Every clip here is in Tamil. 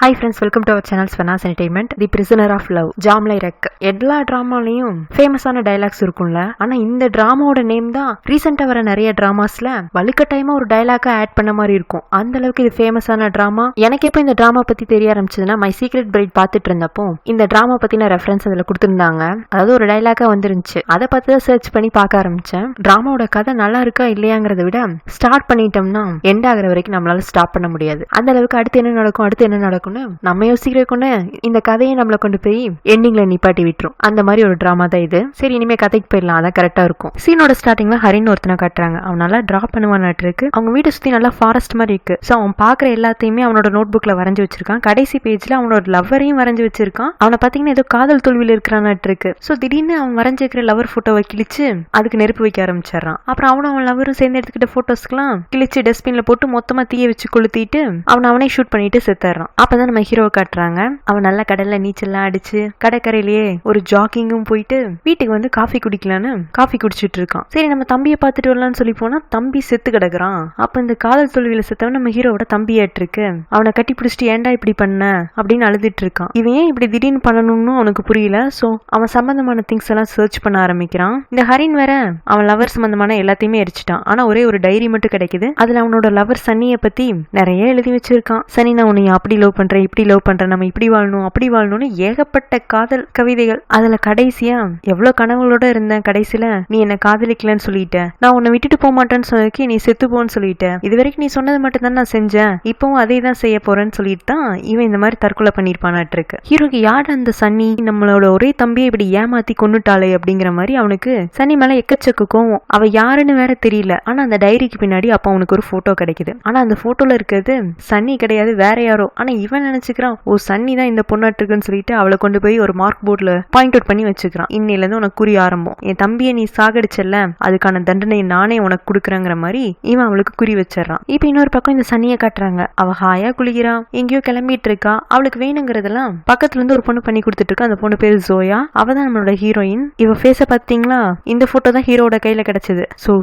Hi friends, welcome to our channel ஸ்வனாஸ் entertainment. The prisoner of love, ஜாம்லை ரெக். எல்லா டிராமாலையும் ஃபேமஸான டைலாக்ஸ் இருக்கும்ல, ஆனா இந்த டிராமாவோட நேம் தான் ரீசெண்டா வர நிறைய டிராமாஸ்ல வலுக்கட்டாயமா ஒரு டைலாக்கா ஆட் பண்ண மாதிரி இருக்கும். அந்த அளவுக்கு இது ஃபேமஸான டிராமா. எனக்கு எப்போ இந்த டிராமா பத்தி தெரிய ஆரம்பிச்சதுன்னா, மை சீக்ரெட் பிரைட் பார்த்துட்டு இருந்தப்போ இந்த டிராமா பத்தின ரெஃபரன்ஸ் அதுல கொடுத்துருந்தாங்க. அதாவது ஒரு டைலாக்கா வந்துருந்துச்சு. அதை பார்த்து தான் சர்ச் பண்ணி பார்க்க ஆரம்பிச்சேன். டிராமாவோட கதை நல்லா இருக்கா இல்லையாங்கிறத விட ஸ்டார்ட் பண்ணிட்டோம்னா எண்ட் ஆகிற வரைக்கும் நம்மளால ஸ்டாப் பண்ண முடியாது. அந்த அளவுக்கு அடுத்து என்ன நடக்கும் நம்ம யோசிக்கிறதுக்குன்னு இந்த கதையை நம்மளை கொண்டு போய் எண்டிங்ல நிப்பாட்டி விட்டுரும். அந்த மாதிரி ஒரு டிராமா தான் இது. சரி, இனிமே கதைக்கு போயிடலாம், அதான் கரெக்டா இருக்கும். சீனோட ஸ்டார்டிங்ல ஹரின்னு ஒருத்தனை காட்டுறாங்க. அவன் நல்லா டிரா பண்ணுவான்ட்டு இருக்கு. அவங்க வீட்டை சுத்தி நல்லா ஃபாரஸ்ட் மாதிரி இருக்கு. சோ அவன் பாக்குற எல்லாத்தையுமே அவனோட நோட் புக்ல வரைஞ்சு வச்சிருக்கான். கடைசி பேஜ்ல அவனோட லவ்வரையும் வரைஞ்சு வச்சிருக்கான். அவனை பாத்தீங்கன்னா ஏதோ காதல் தோல்வியில் இருக்கிறான்ட்டு இருக்கு. சோ திடீர்னு அவன் வரைஞ்சிருக்கிற லவர் போட்டோவை கிழிச்சு அதுக்கு நெருப்பு வைக்க ஆரம்பிச்சிடறான். அப்புறம் அவன் லவரும் சேர்ந்து எடுத்துக்கிட்ட போட்டோஸ்க்குலாம் கிழிச்சு டஸ்ட்பின்ல போட்டு மொத்தமா தீய வச்சு கொளுத்திட்டு அவனே ஷூட் பண்ணிட்டு செத்துறான். அப்பதான் நம்ம ஹீரோவை காட்டுறாங்க. அவன் நல்ல கடல்ல நீச்சல்லாம் அடிச்சு கடற்கரையிலேயே ஒரு ஜாக்கிங்கும் போயிட்டு வீட்டுக்கு வந்து காஃபி குடிக்கலான்னு காஃபி குடிச்சிட்டு இருக்கான். சரி, நம்ம தம்பியை பார்த்துட்டு வரலாம்னு சொல்லி போனா தம்பி செத்து கிடக்குறான். அப்ப இந்த காதல் தோல்வியில செத்தவன் நம்ம ஹீரோவோட தம்பியாட்டு இருக்கு. அவனை கட்டி பிடிச்சிட்டு ஏன்டா இப்படி பண்ண அப்படின்னு அழுதுட்டு இருக்கான். இவன் ஏன் இப்படி திடீர்னு பண்ணணும்னு அவனுக்கு புரியல. சோ அவன் சம்பந்தமான திங்ஸ் எல்லாம் சர்ச் பண்ண ஆரம்பிக்கிறான். இந்த ஹரின் வேற அவன் லவர் சம்பந்தமான எல்லாத்தையுமே எரிச்சிட்டான். ஆனா ஒரே ஒரு டைரி மட்டும் கிடைக்குது. அதுல அவனோட லவர் சன்னியை பத்தி நிறைய எழுதி வச்சிருக்கான். சனி, நான் உன்னை அப்படி லவ் பண்றேன், இப்படி லவ் பண்றேன், நம்ம இப்படி வாழணும் அப்படி வாழணும்னு ஏகப்பட்ட காதல் கவிதைகள். அதுல கடைசியா எவ்வளவு கனவுகளோட இருந்தேன், கடைசியில நீ என்ன காதலிக்கலன்னு சொல்லிட்ட, நான் உன்னை விட்டுட்டு போக மாட்டேன்னு சொன்னதுக்கு நீ செத்து போன்னு சொல்லிட்ட, இது வரைக்கும் நீ சொன்னது மட்டும் தான் நான் செஞ்சேன், இப்பவும் அதே தான் செய்ய போறேன்னு சொல்லிட்டு தான் இவன் இந்த மாதிரி தற்கொலை பண்ணிருப்பானாட்டு இருக்கு. ஹீரோக்கு யார் அந்த சன்னி, நம்மளோட ஒரே தம்பியை இப்படி ஏமாத்தி கொண்டுட்டாளே அப்படிங்கிற மாதிரி அவனுக்கு சன்னி மேல எக்கச்சக்க கோவம். அவ யாருன்னு வேற தெரியல. ஆனா அந்த டைரிக்கு பின்னாடி அப்ப அவனுக்கு ஒரு போட்டோ கிடைக்குது. ஆனா அந்த போட்டோல இருக்கிறது சன்னி கிடையாது, வேற யாரோ. ஆனா இவன் நினைச்சுக்கிறான், ஓ சன்னி தான் இந்த பொண்ணாட்டு இருக்குன்னு சொல்லிட்டு அவளை கொண்டு போய் ஒரு மார்க் போர்ட்ல பாயிண்ட் அவுட் பண்ணி வச்சுக்கிறான். இன்னையில இருந்து உனக்கு குறி ஆரம்பம், என் தம்பியை நீ சாகடிச்சல்ல, அதுக்கான தண்டனையை நானே உனக்கு கொடுக்குறேங்கிற மாதிரி இவன் அவளுக்கு குறி வச்சிடறான். இப்ப இன்னொரு பக்கம் இந்த சன்னியை காட்டுறாங்க. அவ ஹாயா குளிக்கிறான், எங்கேயோ கிளம்பிட்டு இருக்கா. அவளுக்கு வேணுங்கிறதெல்லாம் பக்கத்துல இருந்து ஒரு பொண்ணு பண்ணி கொடுத்துட்டு இருக்கா. அந்த பொண்ணு பேரு ஜோயா. அவதான் நம்மளோட ஹீரோயின். இவ ஃபேஸ பாத்தீங்களா, இந்த போட்டோ தான் ஹீரோட கையில கிடைச்சது. சோ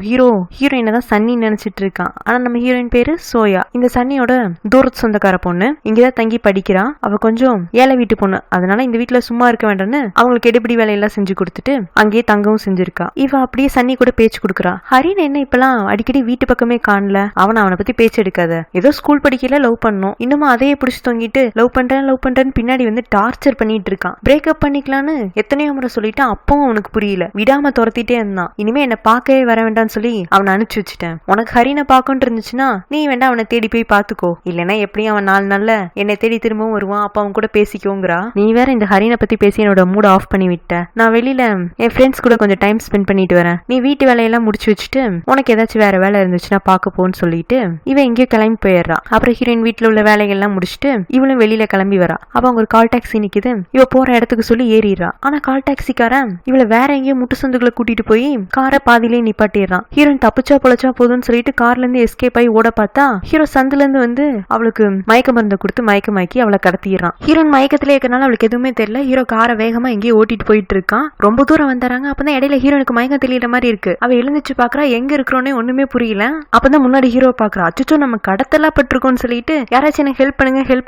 ஹீரோயினை தான் சன்னி நினைச்சிட்டு இருக்கான். ஆனா நம்ம ஹீரோயின் பேரு சோயா. இந்த சன்னியோட தூரத்து சொந்தக்கார பொண்ணு. இங்கதான் தங்கி படிக்கிறா. அவ கொஞ்சம் ஏழை வீட்டு பொண்ணு. அதனால இந்த வீட்டுல சும்மா இருக்க வேண்டாம்னு அவங்களுக்கு எடுபடி வேலையெல்லாம் செஞ்சு கொடுத்துட்டு அங்கேயே தங்கவும் செஞ்சிருக்கா. இவ அப்படியே சன்னி கூட பேச்சு கொடுக்குறா. ஹரின் என்ன இப்பெல்லாம் அடிக்கடி வீட்டு பக்கமே காணல, அவனை பத்தி பேச்சு எடுக்காத, ஏதோ ஸ்கூல் படிக்கல லவ் பண்ணும், இன்னுமா அதையே பிடிச்சு தொங்கிட்டு லவ் பண்றேன்னு பின்னாடி வந்து டார்ச்சர் பண்ணிட்டு இருக்கான். பிரேக்கப் பண்ணிக்கலான்னு எத்தனையோ முறை சொல்லிட்டான். அப்பவும் அவனுக்கு புரியல, விடாம துரத்திட்டே இருந்தான். இனிமே என்ன பார்க்கவே வர வேண்டாம்னு சொல்லி அவனை அனுப்பிச்சு வச்சுட்டேன். உனக்கு ஹரினை பார்க்கணும் இருந்துச்சுன்னா நீ வேண்டா அவனை தேடி போய் பாத்துக்கோ, இல்லைன்னா எப்படியும் அவன் 4 நாள்ல என்னை தேடி திரும்பவும் வருவான், அப்ப அவன் கூட பேசிக்கோங்கிறா. நீ வேற இந்த ஹரினை பத்தி பேசி என்னோட மூட ஆஃப் பண்ணி விட்ட. நான் வெளியில என் ஃப்ரெண்ட்ஸ் கூட கொஞ்சம் டைம் ஸ்பெண்ட் பண்ணிட்டு வரேன், நீ வீட்டு வேலையெல்லாம் முடிச்சு வச்சுட்டு உனக்கு ஏதாச்சும் வேற வேலை இருந்துச்சுன்னா பாக்க போன்னு சொல்லிட்டு இவன் எங்கேயோ கிளம்பி போயிடுறா. அப்புறம் ஹீரோயின் வீட்டுல உள்ள வேலைகள்லாம் முடிச்சுட்டு இவளும் வெளியில கிளம்பி வரா. அப்ப அவங்க ஒரு கால் டாக்ஸி நிக்குது. இவ போற இடத்துக்கு சொல்லி ஏறிடுறா. ஆனா கால் டாக்ஸிக்காரன் இவளை வேற எங்கேயோ முட்டு சந்துக்குள்ள கூட்டிட்டு போய் காரை பாதியிலே நிப்பாட்டிடுறான். ஹீரோயின் தப்பிச்சா பொழைச்சா போதும்னு சொல்லிட்டு கார்ல இருந்து எஸ்கேப் ஆகி ஓட பார்த்தா ஹீரோ சந்துல இருந்து வந்து அவளுக்கு மயக்க மருந்து கொடுத்து மயக்கி அவளை கடத்திடுறான். ஹீரோயின் மயக்கத்திலே இருக்கனால அவளுக்கு எதுவுமே தெரியல. ஹீரோ காரை வேகமா எங்கேயோ ஓட்டிட்டு போயிட்டு இருக்கான். ரொம்ப தூரம் வந்துறாங்க. அப்பதான் இடையில ஹீரோனுக்கு மயக்கம் தெரியற மாதிரி இருக்கு. அவ எழுந்துச்சு பாக்குறா, எங்க இருக்கிறோன்னே ஒண்ணுமே புரியல. அப்பதான் முன்னாடி ஹீரோ பாக்குறா. அச்சோ, நம்ம கடத்தலாம் பட்டிருக்கோம்னு சொல்லிட்டு யாராச்சும் எனக்கு ஹெல்ப்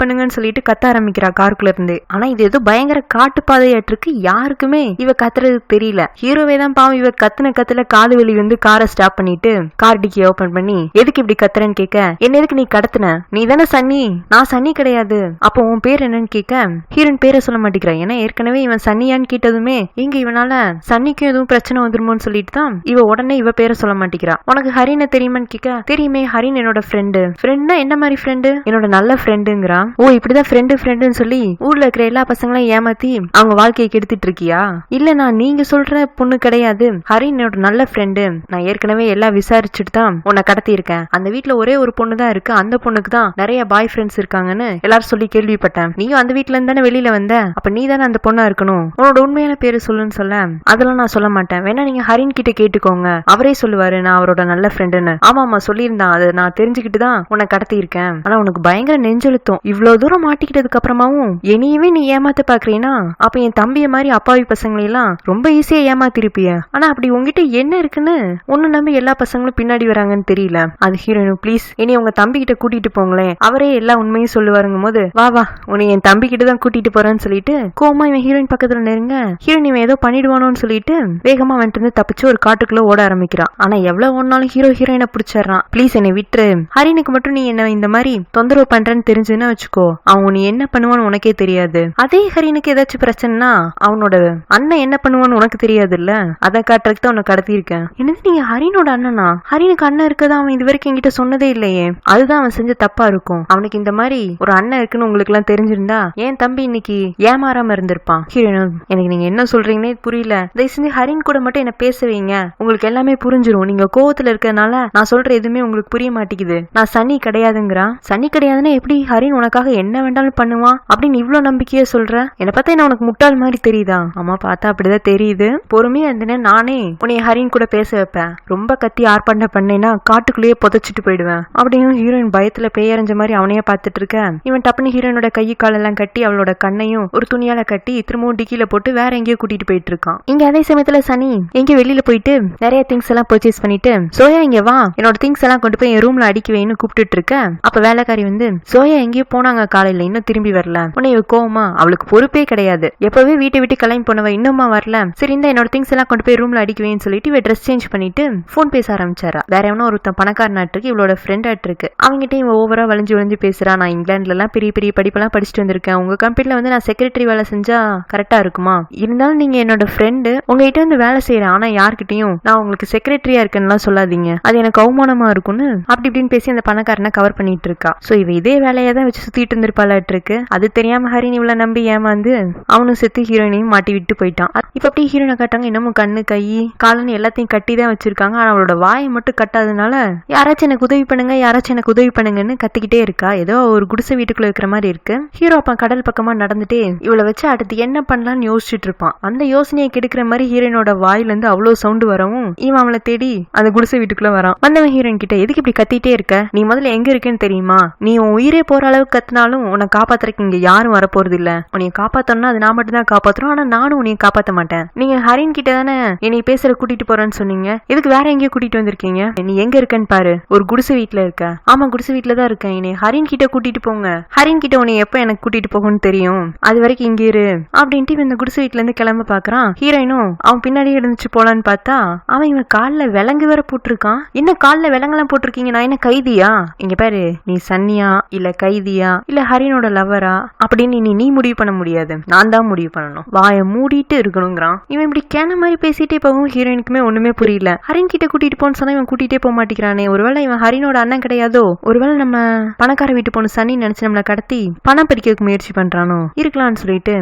பண்ணுங்கன்னு சொல்லிட்டு கத்த ஆரம்பிக்கிறா காருக்குள்ள இருந்து. ஆனா இது ஏதோ பயங்கர காட்டு பாதையாட்டு இருக்கு. யாருக்குமே இவ கத்துறது தெரியல. ஹீரோவே தான் பாவம். இவ கத்துல காது வெளி வந்து காரை ஸ்டாப் பண்ணிட்டு கார் டிக்கி ஓபன் பண்ணி எதுக்கு இப்படி கத்துறன்னு கேட்க, என்ன எதுக்கு நீ கடத்தின, நீ தானே சன்னி, நான் சன்னி கிடையாது, அப்போ உன் பேர் என்னன்னு கேட்க ஹீரோயின் பேரை சொல்ல மாட்டேங்கிறா. ஏன்னா ஏற்கனவே இவன் சன்னியான்னு கேட்டதுமே இங்க இவனால சன்னிக்கும் எதுவும் பிரச்சனை வந்துருமோன்னு சொல்லிட்டு தான் இவ உடனே இவ பேரை சொல்ல மாட்டேங்கிறா. உனக்கு ஹரினை தெரியுமான்னு கேட்க, தெரியுமே, ஹரின் என்னோட ஃப்ரெண்டுனா என்ன மாதிரி ஃப்ரெண்டு, என்னோட நல்ல ஃப்ரெண்டுங்கிறா. ஓ, இப்படிதான் ஃப்ரெண்டுன்னு சொல்லி ஊர்ல இருக்கிற எல்லா பசங்களையும் ஏமாத்தி அவங்க வாழ்க்கையை கெடுத்துட்டு இருக்கியா? இல்ல, நான் நீங்க சொல்ற பொண்ணு கிடையாது, ஹரின் என்னோட நல்ல ஃப்ரெண்டு, நான் ஏற்கனவே எல்லாம் விசாரிச்சுட்டு தான் உன்னை கடத்தி இருக்கேன். அந்த வீட்டுல ஒரே ஒரு பொண்ணு தான் இருக்கு, அந்த பொண்ணுக்கு தான் நிறைய பாய் ஃப்ரெண்ட்ஸ் இருக்காங்கன்னு எல்லாரும் சொல்லி கேள்விப்பட்டேன். நீயும் அந்த வீட்டுல இருந்து தானே வெளியில வந்த, அப்ப நீ தானே அந்த பொண்ணா இருக்கணும், உன்னோட உண்மையான பேரு சொல்லுன்னு சொல்ல, அதெல்லாம் நான் சொல்ல மாட்டேன், வேணா நீங்க ஹரின் கிட்ட கேட்டுக்கோங்க, அவரே சொல்லுவாரு நான் அவரோட நல்ல ஃப்ரெண்டுன்னு. ஆமா சொல்லியிருந்தான், அதை நான் தெரிஞ்சுக்கிட்டு தான் உன்னை கடத்தி இருக்கேன். ஆனா உனக்கு பயங்கர நெஞ்செழுத்தம், இவ்வளவு தூரம் மாட்டிக்கிட்டதுக்கு அப்புறமாவும் என்னையவே நீ ஏமாத்த பாக்குறீன்னா அப்ப என் தம்பிய மாதிரி அப்பாவி பசங்களை எல்லாம் ரொம்ப ஈஸியா ஏமாத்திருப்பிய. ஆனா அப்படி உங்ககிட்ட என்ன இருக்குன்னு ஒன்னு நம்பி எல்லா பசங்களும் பின்னாடி வராங்கன்னு தெரியல. அது ஹீரோயின், ப்ளீஸ் இனி உங்க தம்பி கிட்ட கூட்டிட்டு போங்களேன், அவரே எல்லா உண்மையும் சொல்லுவாருங்க இருக்கும்போது வா வா உன்னை என் தம்பி கிட்ட தான் கூட்டிட்டு போறேன்னு சொல்லிட்டு கோமா இவன் ஹீரோயின் பக்கத்துல நெருங்க ஹீரோயின் இவன் ஏதோ பண்ணிடுவானோன்னு சொல்லிட்டு வேகமா வந்துட்டு இருந்து தப்பிச்சு ஒரு காட்டுக்குள்ள ஓட ஆரம்பிக்கிறான். ஆனா எவ்வளவு ஓடினாலும் ஹீரோயினை பிடிச்சிடறான். ப்ளீஸ் என்னை விட்டுரு, ஹரினுக்கு மட்டும் நீ என்ன இந்த மாதிரி தொந்தரவு பண்றேன்னு தெரிஞ்சுன்னா வச்சுக்கோ, அவன் நீ என்ன பண்ணுவான்னு உனக்கே தெரியாது. அதே ஹரினுக்கு ஏதாச்சும் பிரச்சனைனா அவனோட அண்ணன் என்ன பண்ணுவான்னு உனக்கு தெரியாது இல்ல, அதை காட்டுறதுக்கு தான் உன்னை கடத்திருக்கேன். என்னது நீங்க ஹரினோட அண்ணனா? ஹரினுக்கு அண்ணன் இருக்கதா அவன் இது வரைக்கும் என்கிட்ட சொன்னதே இல்லையே. அதுதான் அவன் செஞ்ச தப்பா இருக்கும். அவனுக்கு இந்த மாதிரி ஒரு அண்ணன் இருக்குன்னு உங்களுக்கு எல்லாம் தெரிஞ்சிருந்தா ஏன் தம்பி இன்னைக்கு ஏமாறாம இருந்திருப்பான். ஹீரோயின் எனக்கு நீங்க என்ன சொல்றீங்கன்னே புரியல, தயவு செஞ்சு ஹரின் கூட மட்டும் என்ன பேச வைங்க, உங்களுக்கு எல்லாமே புரிஞ்சிரும். நீங்க கோவத்துல இருக்கறதுனால நான் சொல்ற எதுவுமே உங்களுக்கு புரிய மாட்டேங்குது. நான் சன்னி கிடையாதுங்கிறான். சன்னி கிடையாதுன்னா எப்படி ஹரின் உனக்காக என்ன வேண்டாலும் பண்ணுவான் அப்படின்னு இவ்வளவு நம்பிக்கையா சொல்ற? என்ன பார்த்தா என்ன உனக்கு முட்டாள் மாதிரி தெரியுதா? ஆமா பார்த்தா அப்படிதான் தெரியுது. பொறுமையா இருந்தேன்னா நானே உன்னை ஹரின் கூட பேச வைப்பேன். ரொம்ப கத்தி ஆர்ப்பாண்ட பண்ணேன்னா காட்டுக்குள்ளேயே புதைச்சிட்டு போயிடுவேன் அப்படின்னு ஹீரோயின் பயத்துல பேயறிஞ்ச மாதிரி அவனையே பார்த்துட்டு இருக்க இவன் டப்புன்னு ஹீரோயினோட கை காலெல்லாம் கட்டி அவளோட கண்ணையும் ஒரு துணியால கட்டி திரும்பவும் டிக்கில போட்டு வேற எங்கேயோ கூட்டிட்டு போயிட்டு இருக்கான். இங்க அதே சமயத்துல சனி எங்க வெளியில போயிட்டு நிறைய திங்ஸ் எல்லாம் பர்ச்சேஸ் பண்ணிட்டு சோயா இங்க வா என்னோட திங்ஸ் எல்லாம் கொண்டு போய் என் ரூம்ல அடிக்க வைன்னு கூப்பிட்டு இருக்க அப்ப வேலைக்காரி வந்து சோயா எங்கேயோ போனாங்க காலையில இன்னும் திரும்பி வரல. உன்னை கோவமா அவளுக்கு பொறுப்பே கிடையாது, எப்பவே வீட்டை விட்டு கிளம்பி போனவ இன்னுமா வரல, சரி இந்த என்னோட திங்ஸ் எல்லாம் கொண்டு போய் ரூம்ல அடிக்க வைன்னு சொல்லிட்டு இவ ட்ரெஸ் சேஞ்ச் பண்ணிட்டு போன் பேச ஆரம்பிச்சாரா. வேற எவனோ ஒருத்தன் பணக்கார நாட்டுக்கு இவளோட ஃப்ரெண்ட் ஆட்டிருக்கு. அவங்ககிட்ட இவன் ஓவரா வளைஞ்சு பேசுறா. நான் இங்கிலாந்துல எல்லாம் பெரிய பெரிய படிப்பெல்லாம் படிச்சுட்டு வந்திருக்கேன், உங்க கம்பெனில வந்து நான் செக்ரட்டரி வேலை செஞ்சா கரெக்டா இருக்குமா? இருந்தாலும் நீங்க என்னோட ஃப்ரெண்டு, உங்ககிட்ட வந்து வேலை செய்யறேன், ஆனா யார்கிட்டயும் நான் உங்களுக்கு செக்ரட்டரியா இருக்கேன்னு சொல்லாதீங்க, அது எனக்கு அவமானமா இருக்கும்னு அப்படி இப்படின்னு பேசி அந்த பணக்காரனை கவர் பண்ணிட்டு இருக்கா. சோ இவ இதே வேலையை தான் வச்சு சுத்திட்டு இருந்திருப்பாளாட்டு இருக்கு. அது தெரியாம ஹரின் இவளை நம்பி ஏமாந்து அவனும் செத்து ஹீரோயினையும் மாட்டி விட்டு போயிட்டான். இப்ப அப்படியே ஹீரோயினை காட்டாங்க, இன்னமும் கண்ணு கை காலன்னு எல்லாத்தையும் கட்டி தான் வச்சிருக்காங்க. ஆனா அவளோட வாயை மட்டும் கட்டாதனால யாராச்சும் எனக்கு உதவி பண்ணுங்க, யாராச்சும் எனக்கு உதவி பண்ணுங்கன்னு கத்திக்கிட்டே இருக்கா. ஏதோ ஒரு குடிசை வீட்டுக்குள்ள இருக்கிற மாதிரி இருக்கு. ஹீரோ அப்ப கடல் பக்கமா நடந்துட்டே இவளை வச்சு அடுத்து என்ன பண்ணலாம்னு யோசிச்சுட்டு இருப்பான். அந்த யோசனையை கெடுக்கிற மாதிரி ஹீரோயினோட வாயில இருந்து அவ்வளவு சவுண்ட் வரவும் இவன் அவளை தேடி அந்த குடிசை வீட்டுக்குள்ள வரான். வந்தவன் ஹீரோயின் கிட்ட எதுக்கு இப்படி கத்திட்டே இருக்க, நீ முதல்ல எங்க இருக்கேன்னு தெரியுமா, நீ உன் உயிரே போற அளவுக்கு கத்தினாலும் உன்னை காப்பாத்துறதுக்கு இங்க யாரும் வரப்போறது இல்ல, உன்னைய காப்பாத்தணும்னா அது நான் மட்டும் தான் காப்பாத்துறோம், ஆனா நானும் உன்னைய காப்பாத்த மாட்டேன். நீங்க ஹரின் கிட்ட தானே என்னை பேசுற கூட்டிட்டு போறேன்னு சொன்னீங்க, எதுக்கு வேற எங்கேயோ கூட்டிட்டு வந்திருக்கீங்க, நீ எங்க இருக்கன்னு பாரு, ஒரு குடிசை வீட்டுல இருக்க. ஆமா குடிசை வீட்டுல தான் இருக்கேன், என்னை ஹரின் கிட்ட கூட்டிட்டு போங்க, ஹரின் கிட்ட உன்னை எப்ப எனக்கு கூட்டிட்டு போகும்னு தெரியும், அது வரைக்கும் இங்க இரு அப்படின்ட்டு இந்த குடிசை வீட்டுல இருந்து கிளம்ப பாக்குறான். ஹீரோயினும் அவன் பின்னாடியே இருந்துச்சு போலான்னு பார்த்தா அவன் இவன் கால்ல விலங்கு வேற போட்டிருக்கான். என்ன கால்ல விலங்கெல்லாம் போட்டிருக்கீங்க, நான் என்ன கைதியா? இங்க பாரு, நீ சன்னியா இல்ல கைதியா இல்ல ஹரினோட லவ்வரா அப்படின்னு நீ முடிவு பண்ண முடியாது, நான் தான் முடிவு பண்ணணும், வாயை மூடிட்டு இருக்கணுங்கிறான். இவன் இப்படி கேன மாதிரி பேசிட்டே போகும். ஹீரோயினுக்குமே ஒண்ணுமே புரியல. ஹரின் கிட்ட கூட்டிட்டு போன்னு சொன்னா இவன் கூட்டிட்டே போக மாட்டேங்கிறானே, ஒருவேளை இவன் ஹரினோட அண்ணன் கிடையாதோ, ஒருவேளை நம்ம பணக்கார வீட்டு பொண்ணு சன்னி நினைச்சு நம்மளை கடத்தி பணம் பறிக்க முயற்சி பண்றானோ இருக்கலாம்னு சொல்லிட்டு,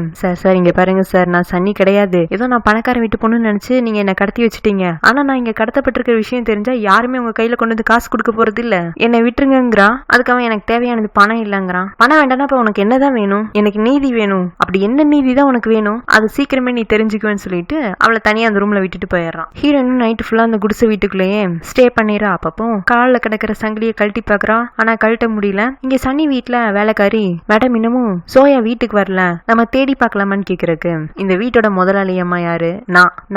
சார் இங்க பாருங்க சார், நான் சன்னி கிடையாது, ஏதோ நான் பணக்கார வீட்டு பொண்ணுன்னு நினைச்சு நீங்க என்ன கடத்தி வச்சுட்டீங்க, ஆனா நான் இங்க கடத்தப்பட்டிருக்கிற விஷயம் தெரிஞ்சா யாருமே உங்க கையில கொண்டு வந்து காசு கொடுக்க போறது இல்ல, என்னை விட்டுருங்கிறான். அதுக்கு அவன் எனக்கு தேவையானது பணம் இல்லங்கிறான். பணம் வேண்டாம்னா அப்ப உனக்கு என்னதான் வேணும், எனக்கு நீதி வேணும், அப்படி என்ன நீதி தான் உனக்கு வேணும், அது சீக்கிரமே நீ தெரிஞ்சுக்குவேன்னு சொல்லிட்டு அவளை தனியா அந்த ரூம்ல விட்டுட்டு போயிடுறான். ஹீரோயின் நைட்டு ஃபுல்லா அந்த குடிசை வீட்டுக்குள்ளேயே ஸ்டே பண்ணிடுறா. அப்பப்போ காலில் கிடக்கிற சங்கிலியை கழட்டி பாக்குறா, ஆனா கழட்ட முடியல. இங்க சன்னி வீட்டுல வேலைக்காரி மேடம் இன்னமும் சோயா வீட்டுக்கு வரல, நம்ம தேடி பார்க்கலாமான்னு கேக்குறக்கு, இந்த வீட்டோட முதலாளி அம்மா யாரு,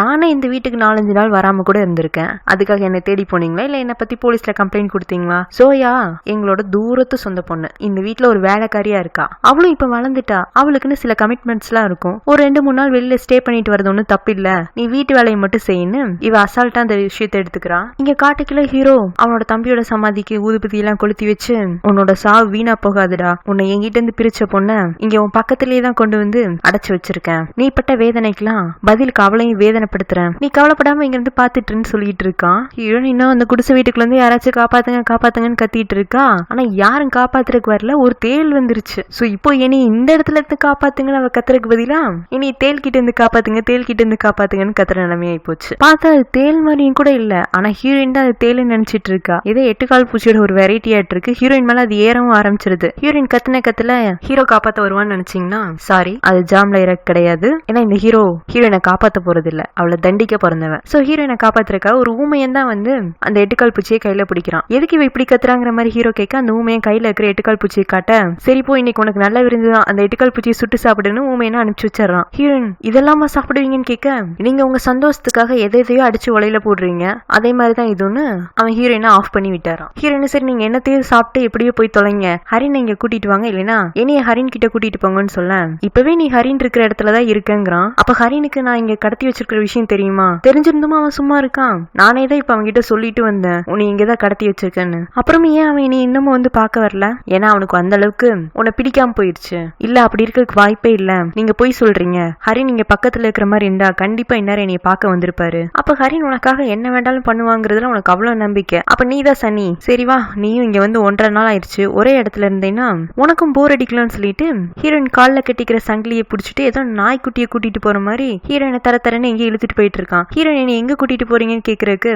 நானே இந்த வீட்டுக்கு 4-5 நாள் வராம கூட இருந்திருக்கேன், அதுக்காக என்ன தேடி போனீங்களா இல்ல என்ன பத்தி போலீஸ்ல கம்ப்ளைண்ட் கொடுத்தீங்களா? சோயா எங்களோட தூரத்து சொந்த பொண்ணு, இந்த வீட்டுல ஒரு வேலைக்காரியா இருக்கா, அவளும் இப்ப வளர்ந்துட்டா, அவளுக்குன்னு சில கமிட்மெண்ட்ஸ் எல்லாம் இருக்கும், ஒரு 2-3 நாள் வெளியில ஸ்டே பண்ணிட்டு வரது ஒன்னும் தப்பு இல்ல, நீ வீட்டு வேலையை மட்டும் செய்யணும் இவ அசால்ட்டா அந்த விஷயத்தை எடுத்துக்கிறான். இங்க காட்டுக்குள்ள ஹீரோ அவனோட தம்பியோட சமாதிக்கு ஊதுபதி எல்லாம் கொளுத்தி வச்சு, உன்னோட சாவு வீணா போகாதுடா, உன்னை எங்கிட்ட இருந்து பிரிச்ச பொண்ண இங்க உன் பக்கத்திலேயே தான் கொண்டு வந்து அடைச்சு வச்சிருக்கேன், நீ பட்ட வேதனைக்கெல்லாம் பதிலுக்கு அவளையும் வேதனைப்படுத்துறேன், நீ கவலைப்படாம இங்க இருந்து பாத்துட்டுன்னு சொல்லிட்டு இருக்கான். ஹீரோயின் இன்னும் அந்த குடிசை வீட்டுக்குள்ள இருந்து யாராச்சும் காப்பாத்துங்கன்னு கத்திட்டு இருக்கா. ஆனா யாரும் காப்பாத்துறதுக்கு வரல, ஒரு தேல் வந்துருச்சு. சோ இப்போ இனி இந்த இடத்துல இருந்து காப்பாத்துங்கன்னு அவ கத்துறதுக்கு பதிலா இனி தேல் கிட்ட இருந்து காப்பாத்துங்கன்னு கத்துற நிலைமையாயி போச்சு. பார்த்தா அது தேல் மாதிரியும் கூட இல்ல, ஆனா ஹீரோயின் தான் அது தேல்னு நினைச்சிட்டு இருக்கா. இதே 8 கால் பூச்சியோட ஒரு வெரைட்டியாட்டு இருக்கு. ஹீரோயின் மேல அது ஏறவும் ஆரம்பிச்சிருது. ஹீரோயின் கத்துல ஹீரோ காப்பாத்த வருவான்னு நினைச்சீங்கன்னா சாரி, அது ஜாம்ல இறக்கு கிடையாது. ஏன்னா இந்த ஹீரோயினை காப்பாத்த போறது இல்ல, அவளை தண்டிக்க பிறந்தவன். சோ ஹீரோயினை காப்பாத்துறக்கா ஒரு ஊமையன் தான் வந்து அந்த 8 கால் பூச்சியை கையில பிடிக்கிறான். எதுக்கு இவ இப்படி கத்துறாங்கிற மாதிரி ஹீரோ கேட்க, அந்த ஊமையன் கையில இருக்கிற 8 கால் பூச்சியை காட்ட, சரி போ இன்னைக்கு உனக்கு நல்ல விருந்துதான், அந்த 8 கால் பூச்சியை சுட்டு சாப்பிடுன்னு ஊமையனை அனுப்பிச்சு வச்சிடறான். ஹீரோயின் இதெல்லாமா சாப்பிடுவீங்கன்னு கேட்க, நீங்க உங்க சந்தோஷத்துக்காக எதையோ அடிச்சு உலையில போடுறீங்க, அதே மாதிரிதான் இதுன்னு அவன் ஹீரோயினை ஆஃப் பண்ணி விட்டாரான். ஹீரோயின் சரி நீங்க என்னத்தையும் சாப்பிட்டு எப்படியோ போய் தொலைங்க, ஹரின் இங்க கூட்டிட்டு வாங்க, இல்லைன்னா என்னைய ஹரின் கிட்ட கூட்டிட்டு போங்கன்னு சொல்ல, இப்பவே நீ ஹரின் இருக்கிற இடத்துலதான் இருக்கேங்கிறான். அப்ப ஹரினுக்கு நான் இங்க கடத்தி வச்சிருக்கிற விஷயம் தெரியுமா? தெரிஞ்சிருந்துமா அவன் சும்மா இருக்கான்? நானே தான் இப்ப அவன்கிட்ட சொல்லிட்டு வந்தேன் உன்னை இங்கதான் கடத்தி வச்சிருக்கேன்னு. அப்புறம் ஏன் அவன் நீ இன்னமும் வந்து பார்க்க வரல? ஏன்னா அவனுக்கு அந்த அளவுக்கு உன்னை பிடிக்காம போயிருச்சு. இல்ல அப்படி இருக்கிறதுக்கு வாய்ப்பே இல்ல, நீங்க போய் சொல்றீங்க. ஹரின் இங்க பக்கத்துல இருக்கிற மாதிரி இருந்தா கண்டிப்பா இந்நேரம் என்னைய பார்க்க வந்திருப்பாரு. அப்ப ஹரின் உனக்காக என்ன வேண்டாலும் பண்ணுவாங்கிறதுல உனக்கு அவ்வளவு நம்பிக்கை. அப்ப நீதான் சனி. சரி வா, நீயும் இங்க வந்து 1.5 நாள் ஆயிடுச்சு, ஒரே இடத்துல இருந்தேன்னா உனக்கும் போர் அடிக்கலாம்னு சொல்லிட்டு ஹீரோயின் கால்ல கட்டிக்கிற சங்கிலியை பிடிச்சிட்டு ஏதோ நாய்க்குட்டியை கூட்டிட்டு போற மாதிரி ஹீரோயினை தரன்னு எங்க இழுத்துட்டு போயிட்டு இருக்கான். ஹீரோயின் எங்க கூட்டிட்டு போறீங்கன்னு கேக்குறதுக்கு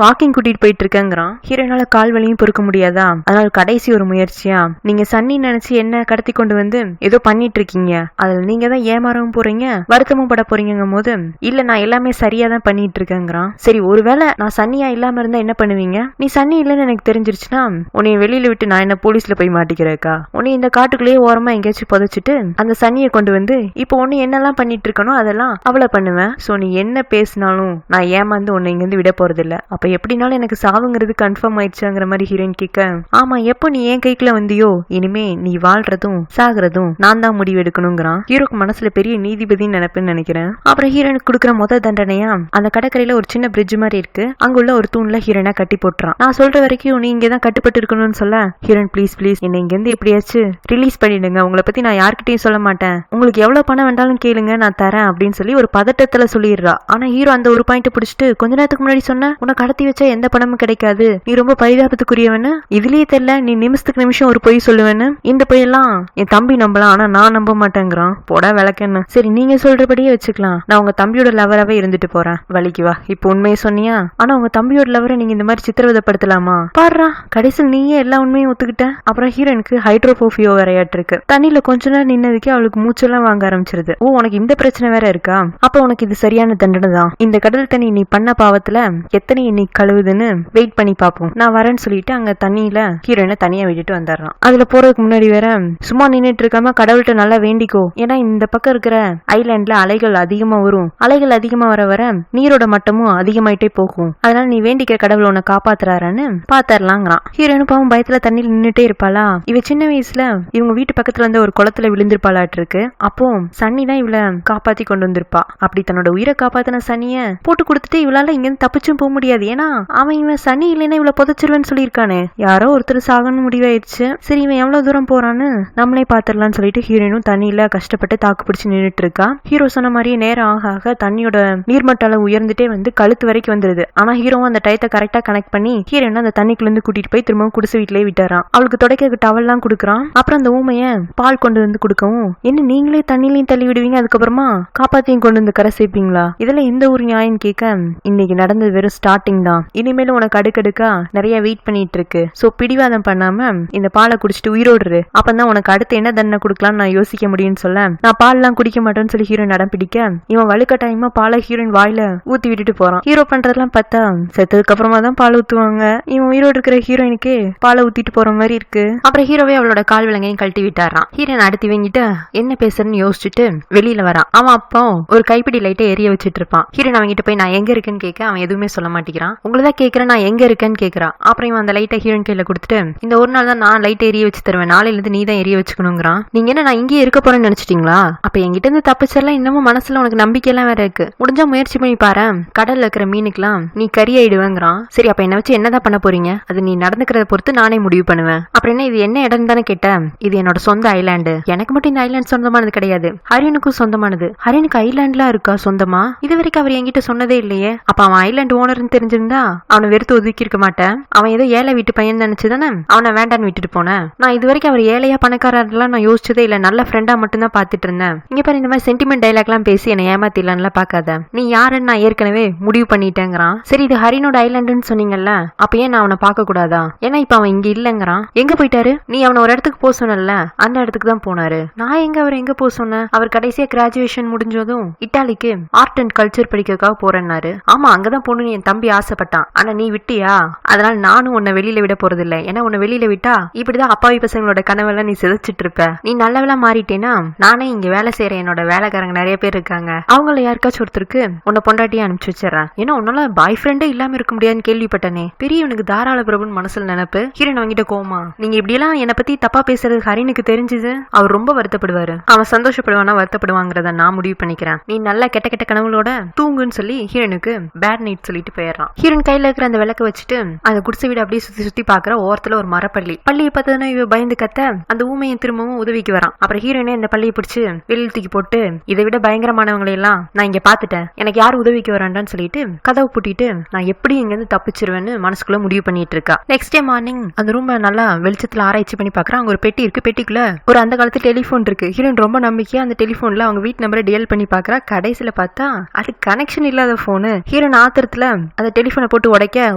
வாக்கிங் கூட்டிட்டு போயிட்டு இருக்கேங்கிறான். ஹீரோயினால கால் வலியும் பொறுக்க முடியாதா, அதனால கடைசி ஒரு முயற்சியா நீங்க சன்னி நினைச்சு என்ன கடத்தி கொண்டு வந்து ஏதோ பண்ணிட்டு இருக்கீங்க, அதுல நீங்க தான் ஏமாறவும் போறீங்க, வருத்தமும் பட போறீங்கும் போது இல்ல நான் எல்லாமே சரியா தான் பண்ணிட்டு இருக்கேங்கிறான். சரி ஒருவேளை நான் சன்னியா இல்லாம இருந்தா என்ன பண்ணுவீங்க? நீ சன்னி இல்லன்னு எனக்கு தெரிஞ்சிருச்சுன்னா உன்னை வெளியில விட்டு நான் என்ன போலீஸ்ல போய் மாட்டிக்கிறேக்கா? உன்னை இந்த காட்டுக்குள்ளேயே ஓரமா எங்கேயாச்சும் புதைச்சிட்டு அந்த சன்னியை கொண்டு வந்து இப்போ ஒன்னு என்னெல்லாம் பண்ணிட்டு இருக்கணும் அதெல்லாம் அவளை பண்ணுவேன். சோ நீ என்ன பேசினாலும் நான் ஏமாந்து உன்னை இங்க இருந்து விட போறது இல்ல. அப்ப எப்படினாலும் எனக்கு சாவுங்கிறது கன்ஃபார்ம் ஆயிடுச்சுங்கிற மாதிரி ஹீரோயின் கேட்க, ஆமா எப்போ நீ என் கைக்குள்ள வந்தியோ இனிமே நீ வாழ்றதும் சாகுறதும் நான் தான் முடிவு எடுக்கணுங்கிறான். ஹீரோக்கு மனசுல பெரிய நீதிபதினு நினைப்புன்னு நினைக்கிறேன். அப்புறம் ஹீரோனுக்கு கொடுக்குற முதல் தண்டனையா அந்த கடற்கரையில ஒரு சின்ன பிரிட்ஜ் மாதிரி இருக்கு, அங்குள்ள ஒரு தூண்ல ஹீரோனை கட்டி போட்டுறான். நான் சொல்ற வரைக்கும் நீ இங்கதான் கட்டுப்பட்டு இருக்கணும்னு சொல்ல, ஹீரோயின் ப்ளீஸ் ப்ளீஸ் என்னை இங்க இருந்து எப்படியாச்சும் ரிலீஸ் பண்ணிடுங்க, உங்களை பத்தி நான் யார்கிட்டயும் சொல்ல மாட்டேன், உங்களுக்கு எவ்வளவு பணம் வேண்டாலும் கேளுங்க நான் தரேன் அப்படின்னு சொல்லி ஒரு பதட்டத்துல சொல்லிடுறா. ஆனா ஹீரோ அந்த ஒரு பாயிண்ட் பிடிச்சிட்டு கொஞ்ச நேரத்துக்கு முன்னாடி சொன்ன உன்னை கடத்தி வச்சா எந்த பணமும் கிடைக்காது, நீ ரொம்ப பரிதாபத்துக்குரியவன்னு இதுலயே தெரியல, நீ நிமிஷத்துக்கு நிமிஷம் ஒரு பொய் சொல்லுவேன்னு, இந்த பொய்யெல்லாம் என் தம்பி நம்பலாம் ஆனா நான் நம்ப மாட்டேங்கிறான். போட விளக்கன்னு. சரி நீங்க சொல்றபடியே வச்சுக்கலாம், நான் உங்க தம்பியோட லவராவே இருந்துட்டு போறேன், வலிக்கு வா. இப்ப உண்மையை சொன்னியா, ஆனா உங்க தம்பியோட லவரை நீங்க இந்த மாதிரி சித்திரவதைப்படுத்தலாமா? பாடுறா கடைசியில் நீயே எல்லா உண்மையும் ஒத்துக்கிட்ட. அப்புறம் ஹீரோனுக்கு ஹைட்ரோபோபியோ வரையாட்டு இருக்கு. தண்ணியில கொஞ்ச நேரம் நின்னதுக்கே அவளுக்கு மூச்செல்லாம் வாங்க ஆரம்பிச்சிருது. ஓ உனக்கு இந்த பிரச்சனை வேற இருக்கா? அப்ப உனக்கு இது சரியான தண்டனை தான். இந்த கடல் தண்ணி நீ பண்ண பாவத்துல எத்தனை நீ கழுவுதுன்னு வெயிட் பண்ணி பாப்போம், நான் வரேன்னு சொல்லிட்டு அங்க தண்ணியில ஹீரோயினை தனியா விட்டுட்டு வந்துடுறான். அதுல போறதுக்கு முன்னாடி வேற சும்மா நின்னுட்டு இருக்காம கடவுள்கிட்ட நல்லா வேண்டிக்கோ, ஏன்னா இந்த பக்கம் இருக்கிற ஐலாண்ட்ல அலைகள் அதிகமா வரும், அலைகள் அதிகமா வர வர நீரோட மட்டமும் அதிகமாயிட்டே போகும், அதனால நீ வேண்டிக்கிற கடவுள் உன்னை காப்பாத்துறாருன்னு பாத்தரலாங்கிறான். ஹீரோயின் பாவம் பயத்துல தண்ணியில் நின்னுட்டே இருப்பாளா. இவ சின்ன வயசுல இவங்க வீட்டு பக்கத்துல இருந்த ஒரு குளத்துல விழுந்திருப்பாளாட்டு இருக்கு. அப்போ சன்னி தான் இவளை காப்பாத்தி கொண்டு வந்திருப்பா. அப்படி தன்னோட உயிரை காப்பாத்தின சனிய போட்டு கொடுத்துட்டு இவளால இங்க இருந்து தப்பிச்சும் போக முடியாது, ஏன்னா அவன் இவன் சனி இல்லைன்னா இவளை புதைச்சிருவேன்னு சொல்லியிருக்கானே. யாரோ ஒருத்தர் சாகணும் முடிவாயிடுச்சு. சரி இவன் எவ்வளவு தூரம் போறான்னு நம்மளே பாத்திரலாம்னு சொல்லிட்டு ஹீரோயினும் தண்ணியில கஷ்டப்பட்டு தாக்கு பிடிச்சு நின்றுட்டு இருக்கா. ஹீரோ சொன்ன மாதிரியே நேரம் ஆக ஆக தண்ணியோட நீர்மட்ட அளவு உயர்ந்துட்டே வந்து கழுத்து வரைக்கும் வந்துருது. ஆனா ஹீரோவும் அந்த டயத்தை கரெக்டா கனெக்ட் பண்ணி ஹீரோயின் அந்த தண்ணிக்குள்ள இருந்து கூட்டிட்டு போய் திரும்பவும் குடிசை வீட்டிலேயே விட்டுறான். அவளுக்கு தொடக்க டவல் எல்லாம் கொடுக்குறான். அப்புறம் அந்த ஊமைய பால் கொண்டு வந்து கொடுக்கவும், என்ன நீங்களே தண்ணிலையும் தள்ளி விடுவீங்க, அதுக்கப்புறமா காப்பாத்தையும் கொண்டு வந்து கரை சேர்ப்பீங்களா, இதெல்லாம் எந்த ஒரு நியாயம் கேட்க, இன்னைக்கு நடந்தது வெறும் ஸ்டார்டிங் தான், இனிமேலும் உனக்கு அடுக்கடுக்கா நிறைய வெயிட் பண்ணிட்டு இருக்கு. சோ பிடிவாதம் பண்ணாம இந்த பாலை குடிச்சிட்டு உயிரோடுரு, அப்பதான் உனக்கு அடுத்து என்ன தண்டனை கொடுக்கலாம்னு நான் யோசிக்க முடியும்னு சொல்ல, நான் பால் எல்லாம் குடிக்க மாட்டேன்னு சொல்லி ஹீரோயின் அடம் பிடிக்க, இவன் வலுக்கட்டாயமா பாலை ஹீரோயின் வாயில ஊத்தி விட்டுட்டு போறான். ஹீரோ பண்றதெல்லாம் பார்த்தா செத்ததுக்கு அப்புறமா தான் பால் ஊத்துவாங்க, இவன் உயிரோடு இருக்கிற ஹீரோயினுக்கு பாலை ஊத்திட்டு போற மாதிரி இருக்கு. அப்புறம் ஹீரோவே அவளோட கால் விலங்கையும் கழட்டி விட்டாரான். ஹீரோயின் அடுத்து இவங்கிட்ட என்ன பேசுறன்னு யோசிச்சுட்டு வெளியில வரான். அவன் அப்போ ஒரு கைப்பிடி லைட்டை எரிய வச்சுட்டு இருப்பான். ஹீரோயின் அவங்கிட்ட போய் நான் எங்க இருக்கேன்னு கேட்க அவன் எதுவுமே சொல்ல மாட்டேங்கிறான். உங்களதான் கேட்கிறேன் நான் எங்க இருக்கேன்னு கேட்கறான். அப்புறம் இவன் அந்த லைட்டை ஹீரோயின் கையில கொடுத்துட்டு, இந்த ஒரு நாள் தான் நான் லைட்டை எரிய வச்சு தருவேன், நாளையில இருந்து நீ தான் எரிய வச்சுக்கணுங்கிறான். நீங்க என்ன நான் இங்கேயே இருக்க போறேன்னு நினைச்சிட்டீங்களா? அப்ப என்கிட்ட இருந்து தப்பிச்செல்லாம் இன்னமும் மனசுல உனக்கு நம்பிக்கை எல்லாம் வேற இருக்கு, முடிஞ்சா முயற்சி பண்ணி பாரு, கடல்ல இருக்கிற மீனுக்கெல்லாம் நீ கறி ஆயிடுவேங்கிறான். சரி அப்ப என்ன வச்சு என்னதான் பண்ண போறீங்க, அது நீ நடந்துக்கிறத பொறுத்து நானே முடிவு பண்ணுவேன். அப்புறம் என்ன இது என்ன இடம் தானே கேட்டேன், இது என்னோட சொந்த ஐலாண்டு, எனக்கு மட்டும் இந்த ஐலாண்ட் சொந்தமானது கிடையாது, ஹரியனுக்கும் சொந்தமானது. ஹரியனுக்கு ஐலாண்ட்லாம் இருக்கா சொந்தமா? இது வரைக்கும் அவர் என்கிட்ட சொன்னதே இல்லையே. அப்ப அவன் ஐலாண்ட் ஓனர்னு தெரிஞ்சிருந்தா அவனை வெறுத்து ஒதுக்கி இருக்க மாட்டேன். அவன் ஏதோ ஏழை வீட்டு பையன் நினைச்சுதானே அவனை வேண்டான்னு விட்டுட்டு போனேன். நான் இது வரைக்கும் அவர் ஏழையா பணக்காரர்லாம் நான் யோசிச்சதே இல்ல, நல்ல ஃப்ரெண்டா மட்டும் தான் பாத்துட்டு இருந்தேன். இங்க பாரு இந்த மாதிரி சென்டிமெண்ட் டைலாக் எல்லாம் பேசி என்ன ஏமாத்திடலான்லாம் பாக்காத, நீ யாருன்னு நான் ஏற்கனவே முடிவு பண்ணிட்டேங்கிறான். சரி இது ஹரினோட ஐலாண்டுன்னு சொன்னீங்கல்ல, அப்ப ஏன் நான் அவனை பார்க்க கூடாதா? ஏன்னா இப்ப அவன் இங்க இல்லங்கிறான். எங்க போயிட்டாரு? நீ அவனை ஒரு இடத்துக்கு போக சொன்னல, அந்த இடத்துக்கு தான் போனாரு. நான் எங்க அவர் எங்க போக சொன்னேன்? அவர் கடைசியா கிராஜுவேஷன் முடிஞ்சதும் இட்டாலிக்கு ஆர்ட் அண்ட் கல்ச்சர் படிக்கிறதுக்காக போறேன்னாரு. ஆமா அங்கதான் போகணும்னு என் தம்பி ஆசைப்பட்டான், ஆனா நீ விட்டியா? அதனால நானும் உன்னை வெளியில விட போறது இல்ல, ஏன்னா உன்னை வெளியில விட்டா இப்படிதான் அப்பாவி பசங்களோட கனவெல்லாம் நீ சிதைச்சிட்டு இருப்ப. நீ நல்லவளா மாறிட்டேன்னா நானே இங்க வேலை செய்யற என்னோட வேலைக்காரங்க நிறைய பேர் இருக்காங்க, அவங்கள யாருக்காச்சும் ஒருத்தருக்கு உன்னை பொண்டாட்டியா அனுப்பிச்சு வச்சிடறேன். ஏன்னா உன்னால பாய் ஃப்ரெண்டே இல்லாம இருக்க முடியாதுன்னு கேள்விப்பட்டனே. பெரியவனுக்கு தாராள பிரபுன்னு மனசுல நினைப்பு. ஹீரோயின் அவங்கிட்ட கோமா, நீங்க இப்படி எல்லாம் என்ன பத்தி தப்பா பேசுறது ஹரினுக்கு தெரிஞ்சது அவர் ரொம்ப வருத்தப்படுவாரு. அவன் சந்தோஷப்படுவானா வருத்தப்படுவாங்கிறத நான் முடிவு பண்ணிக்கிறேன். நீ நல்லா கெட்ட கெட்ட கனவுகளோட தூங்குன்னு சொல்லி ஹீரோனுக்கு பேட் நைட் சொல்லிட்டு போயிடுறான். ஹீரோன் கையில இருக்கிற அந்த விளக்க வச்சுட்டு அந்த குடிசை வீடு அப்படியே சுத்தி சுத்தி பாக்குற ஓரத்துல ஒரு மரப்பள்ளி. பள்ளியை பார்த்ததுன்னா இவ பயந்து கத்த அந்த ஊமையை திரும்பவும் உதவிக்கு வரான். அப்புறம் ஹீரோனே இந்த பள்ளியை பிடிச்சு வெளியில் தூக்கி போட்டு இதை விட பயங்கரமானவங்களை எல்லாம் நான் இங்க பாத்துட்டேன், எனக்கு யாரு உதவிக்கு வராண்டான்னு சொல்லிட்டு கதவு பூட்டிட்டு நான் எப்படி இங்க இருந்து தப்பிச்சிருவேன்னு மனசுக்குள்ள முடிவு பண்ணிட்டு இருக்கா. நெக்ஸ்ட் டே மார்னிங் அந்த ரூம் நல்லா வெளிச்சத்துல ஆராய்ச்சி பண்ணி பாக்குறான். அங்க ஒரு பெட்டி இருக்கு. பெட்டிக்குள்ள ஒரு அந்த காலத்து டெலிபோன் இருக்கு. ஹீரோன் ரொம்ப நம்பிக்கையா அந்த டெலிபோன்ல அவங்க வீட்டு நம்பரை டியல் பண்ணி பாக்குறா. கடைசியில பார்த்தா அது கனெக்ஷன் இல்லாத போனு. ஹீரோன் ஆத்திரத்துல அந்த டெலிபோனை போட்டு உடைக்க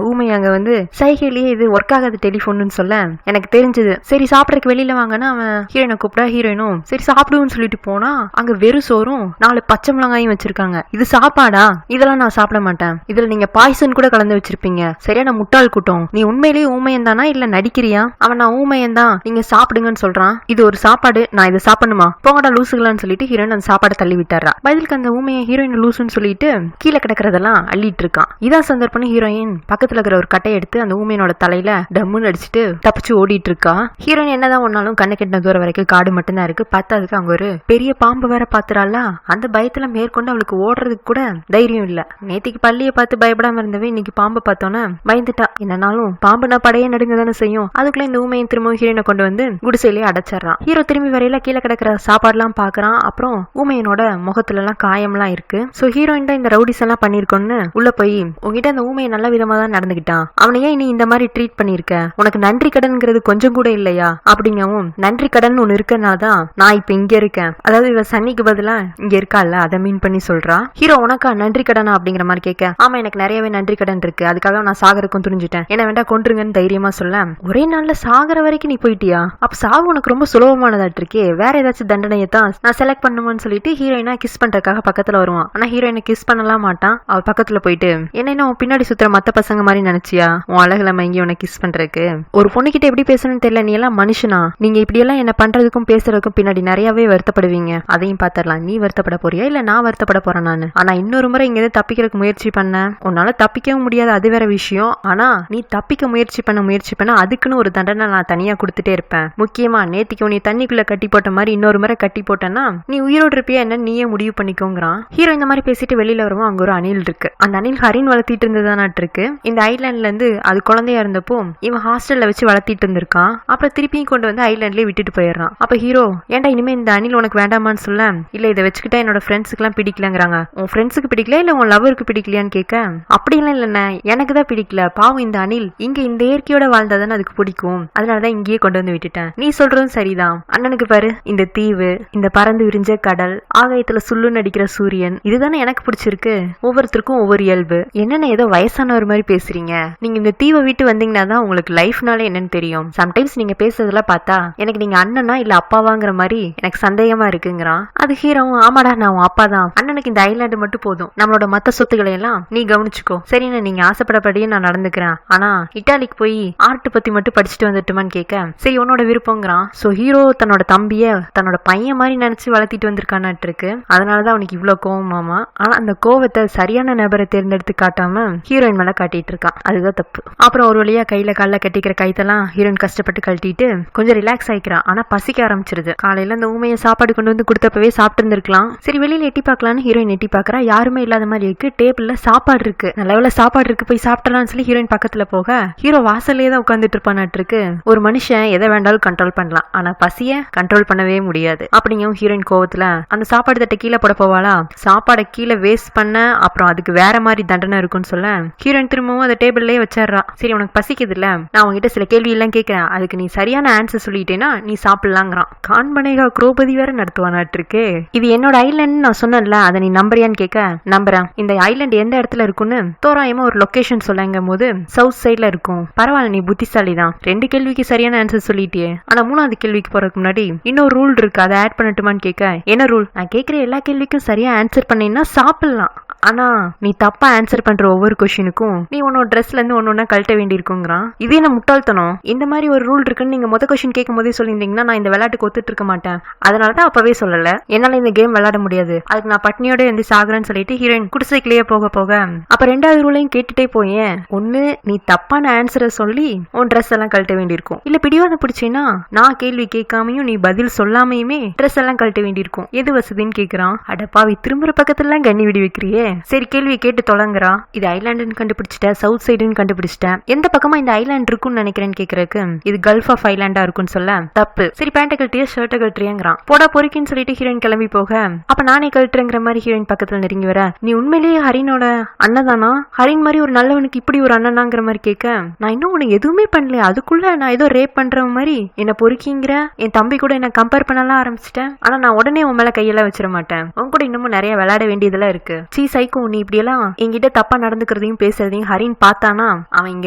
ஊமை அங்க வந்து சைகையிலேயே இது ஒர்க் ஆகாத டெலிபோன்னு சொல்ல எனக்கு தெரிஞ்சது. சரி சாப்பிடறதுக்கு வெளியில வாங்கன்னா அவன் ஹீரோனை கூப்பிட்டா ஹீரோயினும் சரி சாப்பிடுவோம்னு சொல்லிட்டு போனா அங்க வெறும் சோறும் 4 பச்சை மிளகாயும் வச்சிருக்காங்க. இது சாப்பாடா? இதெல்லாம் நான் சாப்பிட மாட்டேன். இதுல நீங்க பாய்சன் கூட கலந்து வச்சிருப்பீங்க. சரியான முட்டாள் கூட்டம். நீ உண்மையிலேயே ஊமையன் தானா இல்ல நடிக்கிறியா? அவன் நான் ஊமையன் தான், நீங்க சாப்பிடுங்கன்னு சொல்றான். இது ஒரு சாப்பாடு, நான் இதை சாப்பிடணுமா? போங்கடா லூசுகளான்னு சொல்லிட்டு ஹீரோயின் அந்த சாப்பாடை தள்ளி விட்டாரா. பதிலுக்கு அந்த ஊமையை ஹீரோயின் லூசுன்னு சொல்லிட்டு கீழே கிடக்கிறதெல்லாம் அள்ளிட்டு இருக்கான். இதான் சந்தர்ப்பம் ஹீரோயின் பக்கத்துல இருக்கிற ஒரு கட்டையை எடுத்து அந்த ஊமையனோட தலையில டம்முன்னு அடிச்சுட்டு தப்பிச்சு ஓடிட்டு இருக்கா. ஹீரோயின் என்னதான் ஒன்னாலும் கண்ணு கெட்டின தூரம் வரைக்கும் காடு மட்டும்தான் இருக்கு. பத்தாதுக்கு அவங்க ஒரு பெரிய பாம்பு வேற பாத்துறாளா. அந்த பயத்துல மேற்கொண்டு அவளுக்கு ஓடுறதுக்கு கூட தைரியம் இல்ல. நேத்திக்கு பள்ளியை பார்த்து பயப்படாம இருந்தவே இன்னைக்கு பாம்பு பார்த்தோன்னா பயந்துட்டா. என்னன்னாலும் பாம்புனா படையே நடுங்க தானே செய்யும். அதுக்குள்ள இந்த ஊமையின் திரும்பவும் ஹீரோயினை கொண்டு வந்து குடிசையிலேயே அடைச்சிடறான். ஹீரோ திரும்பி வரையில கீழே கிடக்கிற சாப்பாடு எல்லாம் பாக்குறான். அப்புறம் ஊமையனோட முகத்துல எல்லாம் காயம் எல்லாம் இருக்கு. சோ ஹீரோயின் தான் இந்த ரவுடிஸ் எல்லாம் பண்ணிருக்கோன்னு உள்ள போய் உங்ககிட்ட அந்த ஊமையை நல்ல விதமா தான் நடந்துகிட்டான், அவனையே நீ இந்த மாதிரி ட்ரீட் பண்ணிருக்க, உனக்கு நன்றி கடன்ங்கிறது கொஞ்சம் கூட இல்லையா அப்படிங்கவும் நன்றி கடன் ஒண்ணு இருக்கனாதான் நான் இப்ப இங்க இருக்கேன். அதாவது இவ சன்னிக்கு பதிலா இங்க இருக்கால அதை மீன் பண்ணி சொல்றா. ஹீரோ உனக்கா நன்றி கடனா அப்படிங்கிற மாதிரி கேட்க ஆமா எனக்கு நிறையவே நன்றி கடன் இருக்கு, அதுக்காக நான் சாகருக்கும் துணிஞ்சிட்டேன், என்ன வேண்டா கொன்றுங்கன்னு தைரியமா சொல்ல ஒரே நாள்ல சாகர வரைக்கும் நீ போயிட்டியா? அப்ப சாவு உனக்கு ரொம்ப சுலபமானதாட்டு இருக்கே, வேற ஏதாச்சும் தண்டனையை தான் நான் செலக்ட் பண்ணுவேன்னு சொல்லிட்டு ஹீரோயினா கிஸ் பண்றதுக்காக பக்கத்துல வருவான். ஆனா ஹீரோயினை கிஸ் பண்ணலாம் மாட்டான். அவ பக்கத்துல போயிட்டு என்ன பின்னாடி சுத்துற மத்த பசங்க மாதிரி நினைச்சியா உன் அழகுல மங்கி உன்னை கிஸ் பண்றதுக்கு? ஒரு பொண்ணுகிட்ட எப்படி பேசணும்னு தெரியல, நீ எல்லாம் மனுஷனா? நீங்க இப்படி எல்லாம் என்ன பண்றதுக்கும் பேசுறதுக்கும் பின்னாடி நிறையவே வருத்தப்படுவீங்க. அதையும் பாத்திரலாம். நீ வருத்தப்பட போறியா இல்ல நான் வருத்தப்பட போறேன் நானு? ஆனா இன்னொரு முறை இங்க இருந்து தப்பிக்கிறதுக்கு முயற்சி பண்ண உன்னால தப்பிக்கவும் முடியாது, அது வேற விஷயம். ஆனா நீ தப்பிக்க முயற்சி பண்ண அதுக்குன்னு ஒரு தண்டனை நான் தனியா கொடுத்துட்டே இருப்பேன். முக்கியமா நேத்திக்கு நீ தண்ணிக்குள்ள கட்டி போட்ட மாதிரி இன்னொரு முறை கட்டி போட்டேன்னா நீ உயிரோடு இருப்பியா என்ன நீயே முடிவு பண்ணிக்கோங்கிறான். ஹீரோ இந்த மாதிரி பேசிட்டு வெளியில வருவோம். அங்க ஒரு அணில் இருக்கு. அந்த அணில் ஹரின் வளர்த்திட்டு இருந்ததானாட்டு இருக்கு. இந்த ஐலாண்ட்ல இருந்து அது குழந்தையா இருந்தப்போ இவன் ஹாஸ்டல்ல வச்சு வளர்த்திட்டு இருந்திருக்கான். அப்புறம் திருப்பியும் கொண்டு வந்து ஐலாண்ட்லயே விட்டுட்டு போயிடுறான். அப்ப ஹீரோ ஏன்டா இனிமே இந்த அணில் உனக்கு வேண்டாமான்னு சொல்ல இல்ல இதை வச்சுக்கிட்டா என்னோட ஃப்ரெண்ட்ஸுக்கு எல்லாம் பிடிக்கலங்கிறாங்க. உன் ஃப்ரெண்ட்ஸுக்கு பிடிக்கல இல்ல உன் லவருக்கு பிடிக்கலையான்னு கேட்க அப்படிலாம் இல்லைண்ண எனக்கு தான் பிடிக்கல, பாவம் இந்த அணில் இங்க இந்த இயற்கையோட வாழ்ந்தாதானே அதுக்கு பிடிக்கும், அதனாலதான் இங்கேயே கொண்டு வந்து விட்டுட்டேன். நீ சொல்றதும் சரிதான். அண்ணனுக்கு பாரு இந்த தீவு, இந்த பறந்து விரிஞ்ச கடல், ஆகாயத்துல சுள்ளுன்னு அடிக்கிற சூரியன், இதுதானே எனக்கு பிடிச்சிருக்கு. ஒவ்வொருத்தருக்கும் ஒவ்வொரு இயல்பு. என்னென்ன ஏதோ வயசானவர் மாதிரி பேசுறீங்க. நீங்க இந்த தீவை விட்டு வந்தீங்கன்னா தான் உங்களுக்கு லைஃப்னால என்னன்னு தெரியும். சம்டைம்ஸ் நீங்க பேசுறதெல்லாம் பார்த்தா எனக்கு நீங்க அண்ணனா இல்ல அப்பாவாங்கிற மாதிரி எனக்கு சந்தேகமா இருக்குங்கிறான். அது ஹீரோவும் ஆமாடா நான் உன் அப்பா தான், அண்ணனுக்கு இந்த ஐலாண்டு மட்டும் போதும், நம்மளோட மத்த சொத்துக்களை எல்லாம் நீ கவனிச்சுக்கோ, சரின்னு நீங்க ஆசைப்படப்படியே நான் நடந்துக்கிறேன், ஆனா இட்டாலிக்கு போய் ஆர்ட் பத்தி மட்டும் படிச்சுட்டு வந்துட்டுமான்னு கேட்க சரி உன்னோட விருப்பங்கிறான். சோ ஹீரோ தன்னோட தம்பிய தன்னோட பையன் மாதிரி நினைச்சு வளர்த்திட்டு வந்திருக்கானாட்டு இருக்கு. அதனாலதான் அவனுக்கு இவ்வளவு கோவமாமா. ஆனா அந்த கோவத்தை சரியான நபரை தேர்ந்தெடுத்து காட்டாம ஹீரோயின் மேல காட்டிட்டு இருக்கான். அதுதான் தப்பு. அப்புறம் ஒரு வழியா கையில கால கட்டிக்கிற கைத்தெல்லாம் ஹீரோயின் கஷ்டப்பட்டு கழட்டிட்டு கொஞ்சம் ரிலாக்ஸ் ஆயிக்கிறான். ஆனா பசிக்க ஆரம்பிச்சிருது. காலையில அந்த ஊமையை சாப்பாடு கொண்டு வந்து கொடுத்தப்பவே சாப்பிட்டு இருந்திருக்கலாம். சரி வெளியில எட்டி பார்க்கலான்னு ஹீரோயின் எட்டி பாக்குறா. யாருமே இல்லாத மாதிரி இருக்கு. டேபிள்ல சாப்பாடு இருக்கு. நல்ல சாப்பாடு இருக்கு, போய் சாப்பிடலாம்னு சொல்லி ஹீரோயின் பக்கத்துல போக ஹீரோ வாசல்லே தான் உட்காந்துட்டு இருப்பானாட்டு இருக்கு. ஒரு மனுஷன் எதை வேண்டாலும் கண்ட்ரோல் பண்ணலாம், ஆனா பசிய கண்ட்ரோல் பண்ணவே முடியாது. அப்படிங்கவும் ஹீரோயின் கோவத்துல அந்த சாப்பாடு தட்டை கீழே போட போவாளா, சாப்பாடை கீழே வேஸ்ட் பண்ண அப்புறம் அதுக்கு வேற மாதிரி தண்டனை இருக்குன்னு சொல்ல ஹீரோயின் திரும்பவும் அந்த டேபிள்லயே வச்சிடறா. சரி உனக்கு பசிக்குது இல்ல, நான் உங்ககிட்ட சில கேள்வி எல்லாம் கேட்கிறேன், அதுக்கு நீ சரியான ஆன்சர் சொல்லிட்டேன்னா நீ சாப்பிடலாங்கிறான். கான்பனேகா குரோபதி வேற நடத்துவானாட்டு இருக்கு. இது என்னோட ஐலாண்ட் நான் சொன்னேன்ல, அதை நீ நம்புறியான்னு கேட்க நம்புறேன். இந்த ஐலாண்ட் எந்த இடத்துல இருக்குன்னு தோராயமா ஒரு லொகேஷன் சொல்லுங்கும் போது சவுத் சைட்ல இருக்கும். பரவாயில்ல நீ புத்திசாலி தான், 2 கேள்விக்கு சரியான ஆன்சர் சொல்லிட்டியே. ஆனா 3வது கேள்விக்கு போறதுக்கு முன்னாடி இன்னொரு ரூல் இருக்கு, அதை ஆட் பண்ணட்டுமான்னு கேட்க என்ன ரூல்? நான் கேட்கிற எல்லா கேள்விக்கும் சரியா ஆன்சர் பண்ணீங்கன்னா சாப்பிடலாம், ஆனா நீ தப்பா ஆன்சர் பண்ற ஒவ்வொரு கொஸ்டினுக்கும் நீ உன்னோட ட்ரெஸ்ல இருந்து ஒன்னொன்னா கழட்ட வேண்டி இருக்குங்கிறான். இதே நான் முட்டாள்தனம். இந்த மாதிரி ஒரு ரூல் இருக்குன்னு நீங்க மொத கொஸ்டின் கேட்கும் போதே சொல்லியிருந்தீங்கன்னா நான் இந்த விளையாட்டுக்கு ஒத்துட்டு இருக்க மாட்டேன். அதனாலதான் அப்பவே சொல்லல என்னால இந்த கேம் விளையாட முடியாது, அதுக்கு நான் பட்னியோட இருந்து சாகுறேன்னு சொல்லிட்டு ஹீரோயின் குடிசைக்குள்ளேயே போக போக அப்ப ரெண்டாவது ரூலையும் கேட்டுட்டே போயேன். ஒண்ணு நீ தப்பான ஆன்சரை சொல்லி உன் ட்ரெஸ் எல்லாம் கழட்ட வேண்டியிருக்கும், இல்ல பிடிவாத பிடிச்சின்னா நான் கேள்வி கேட்காமையும் நீ பதில் சொல்லாமையுமே ட்ரெஸ் எல்லாம் கழட்ட வேண்டியிருக்கும். எது வசதின்னு கேக்குறான். அடப்பாவி திரும்புற பக்கத்துல கண்ணி விடி வைக்கிறியே, சரி கேள்வி கேட்டு தொலைங்கிறா. இது ஐலாண்டுன்னு கண்டுபிடிச்சிட்டேன், சவுத் சைடுன்னு கண்டுபிடிச்சிட்டேன், எந்த பக்கமா இந்த ஐலாண்ட் இருக்குன்னு நினைக்கிறேன்னு கேக்குறதுக்கு இது கல்ஃப் ஆஃப் ஐலாண்டா இருக்குன்னு சொல்ல தப்பு. சரி பேண்ட கழட்டியா ஷர்ட்டை கழட்டுறியாங்கிறான். போடா பொறுக்கின்னு சொல்லிட்டு ஹீரோயின் கிளம்பி போக அப்ப நானே கழட்டுறேங்கிற மாதிரி ஹீரோயின் பக்கத்துல நெருங்கி வர நீ உண்மையிலேயே ஹரினோட அண்ணதானா, ஹரின் மாதிரி ஒரு நல்லவனுக்கு இப்படி ஒரு அண்ணனாங்கிற மாதிரி கேட்க நான் இன்னும் உனக்கு எதுவுமே பண்ணல, அதுக்குள்ள நான் ஏதோ ரேப் பண்ற மாதிரி என்ன பொறுக்கிங்கிற, என் தம்பி கூட என்ன கம்பேர் பண்ணலாம் ஆரம்பிச்சிட்டேன். ஆனா நான் உடனே உன் மேல கையெல்லாம் வச்சிட மாட்டேன், உன் கூட இன்னமும் நிறைய விளையாட வேண்டியதெல்லாம் இருக்கு. சைக்கோ நீ இப்படி எல்லாம் என்கிட்ட தப்பா நடந்துக்கிறதையும் பேசுறதையும் ஹரின் பார்த்தானா அவன் இங்க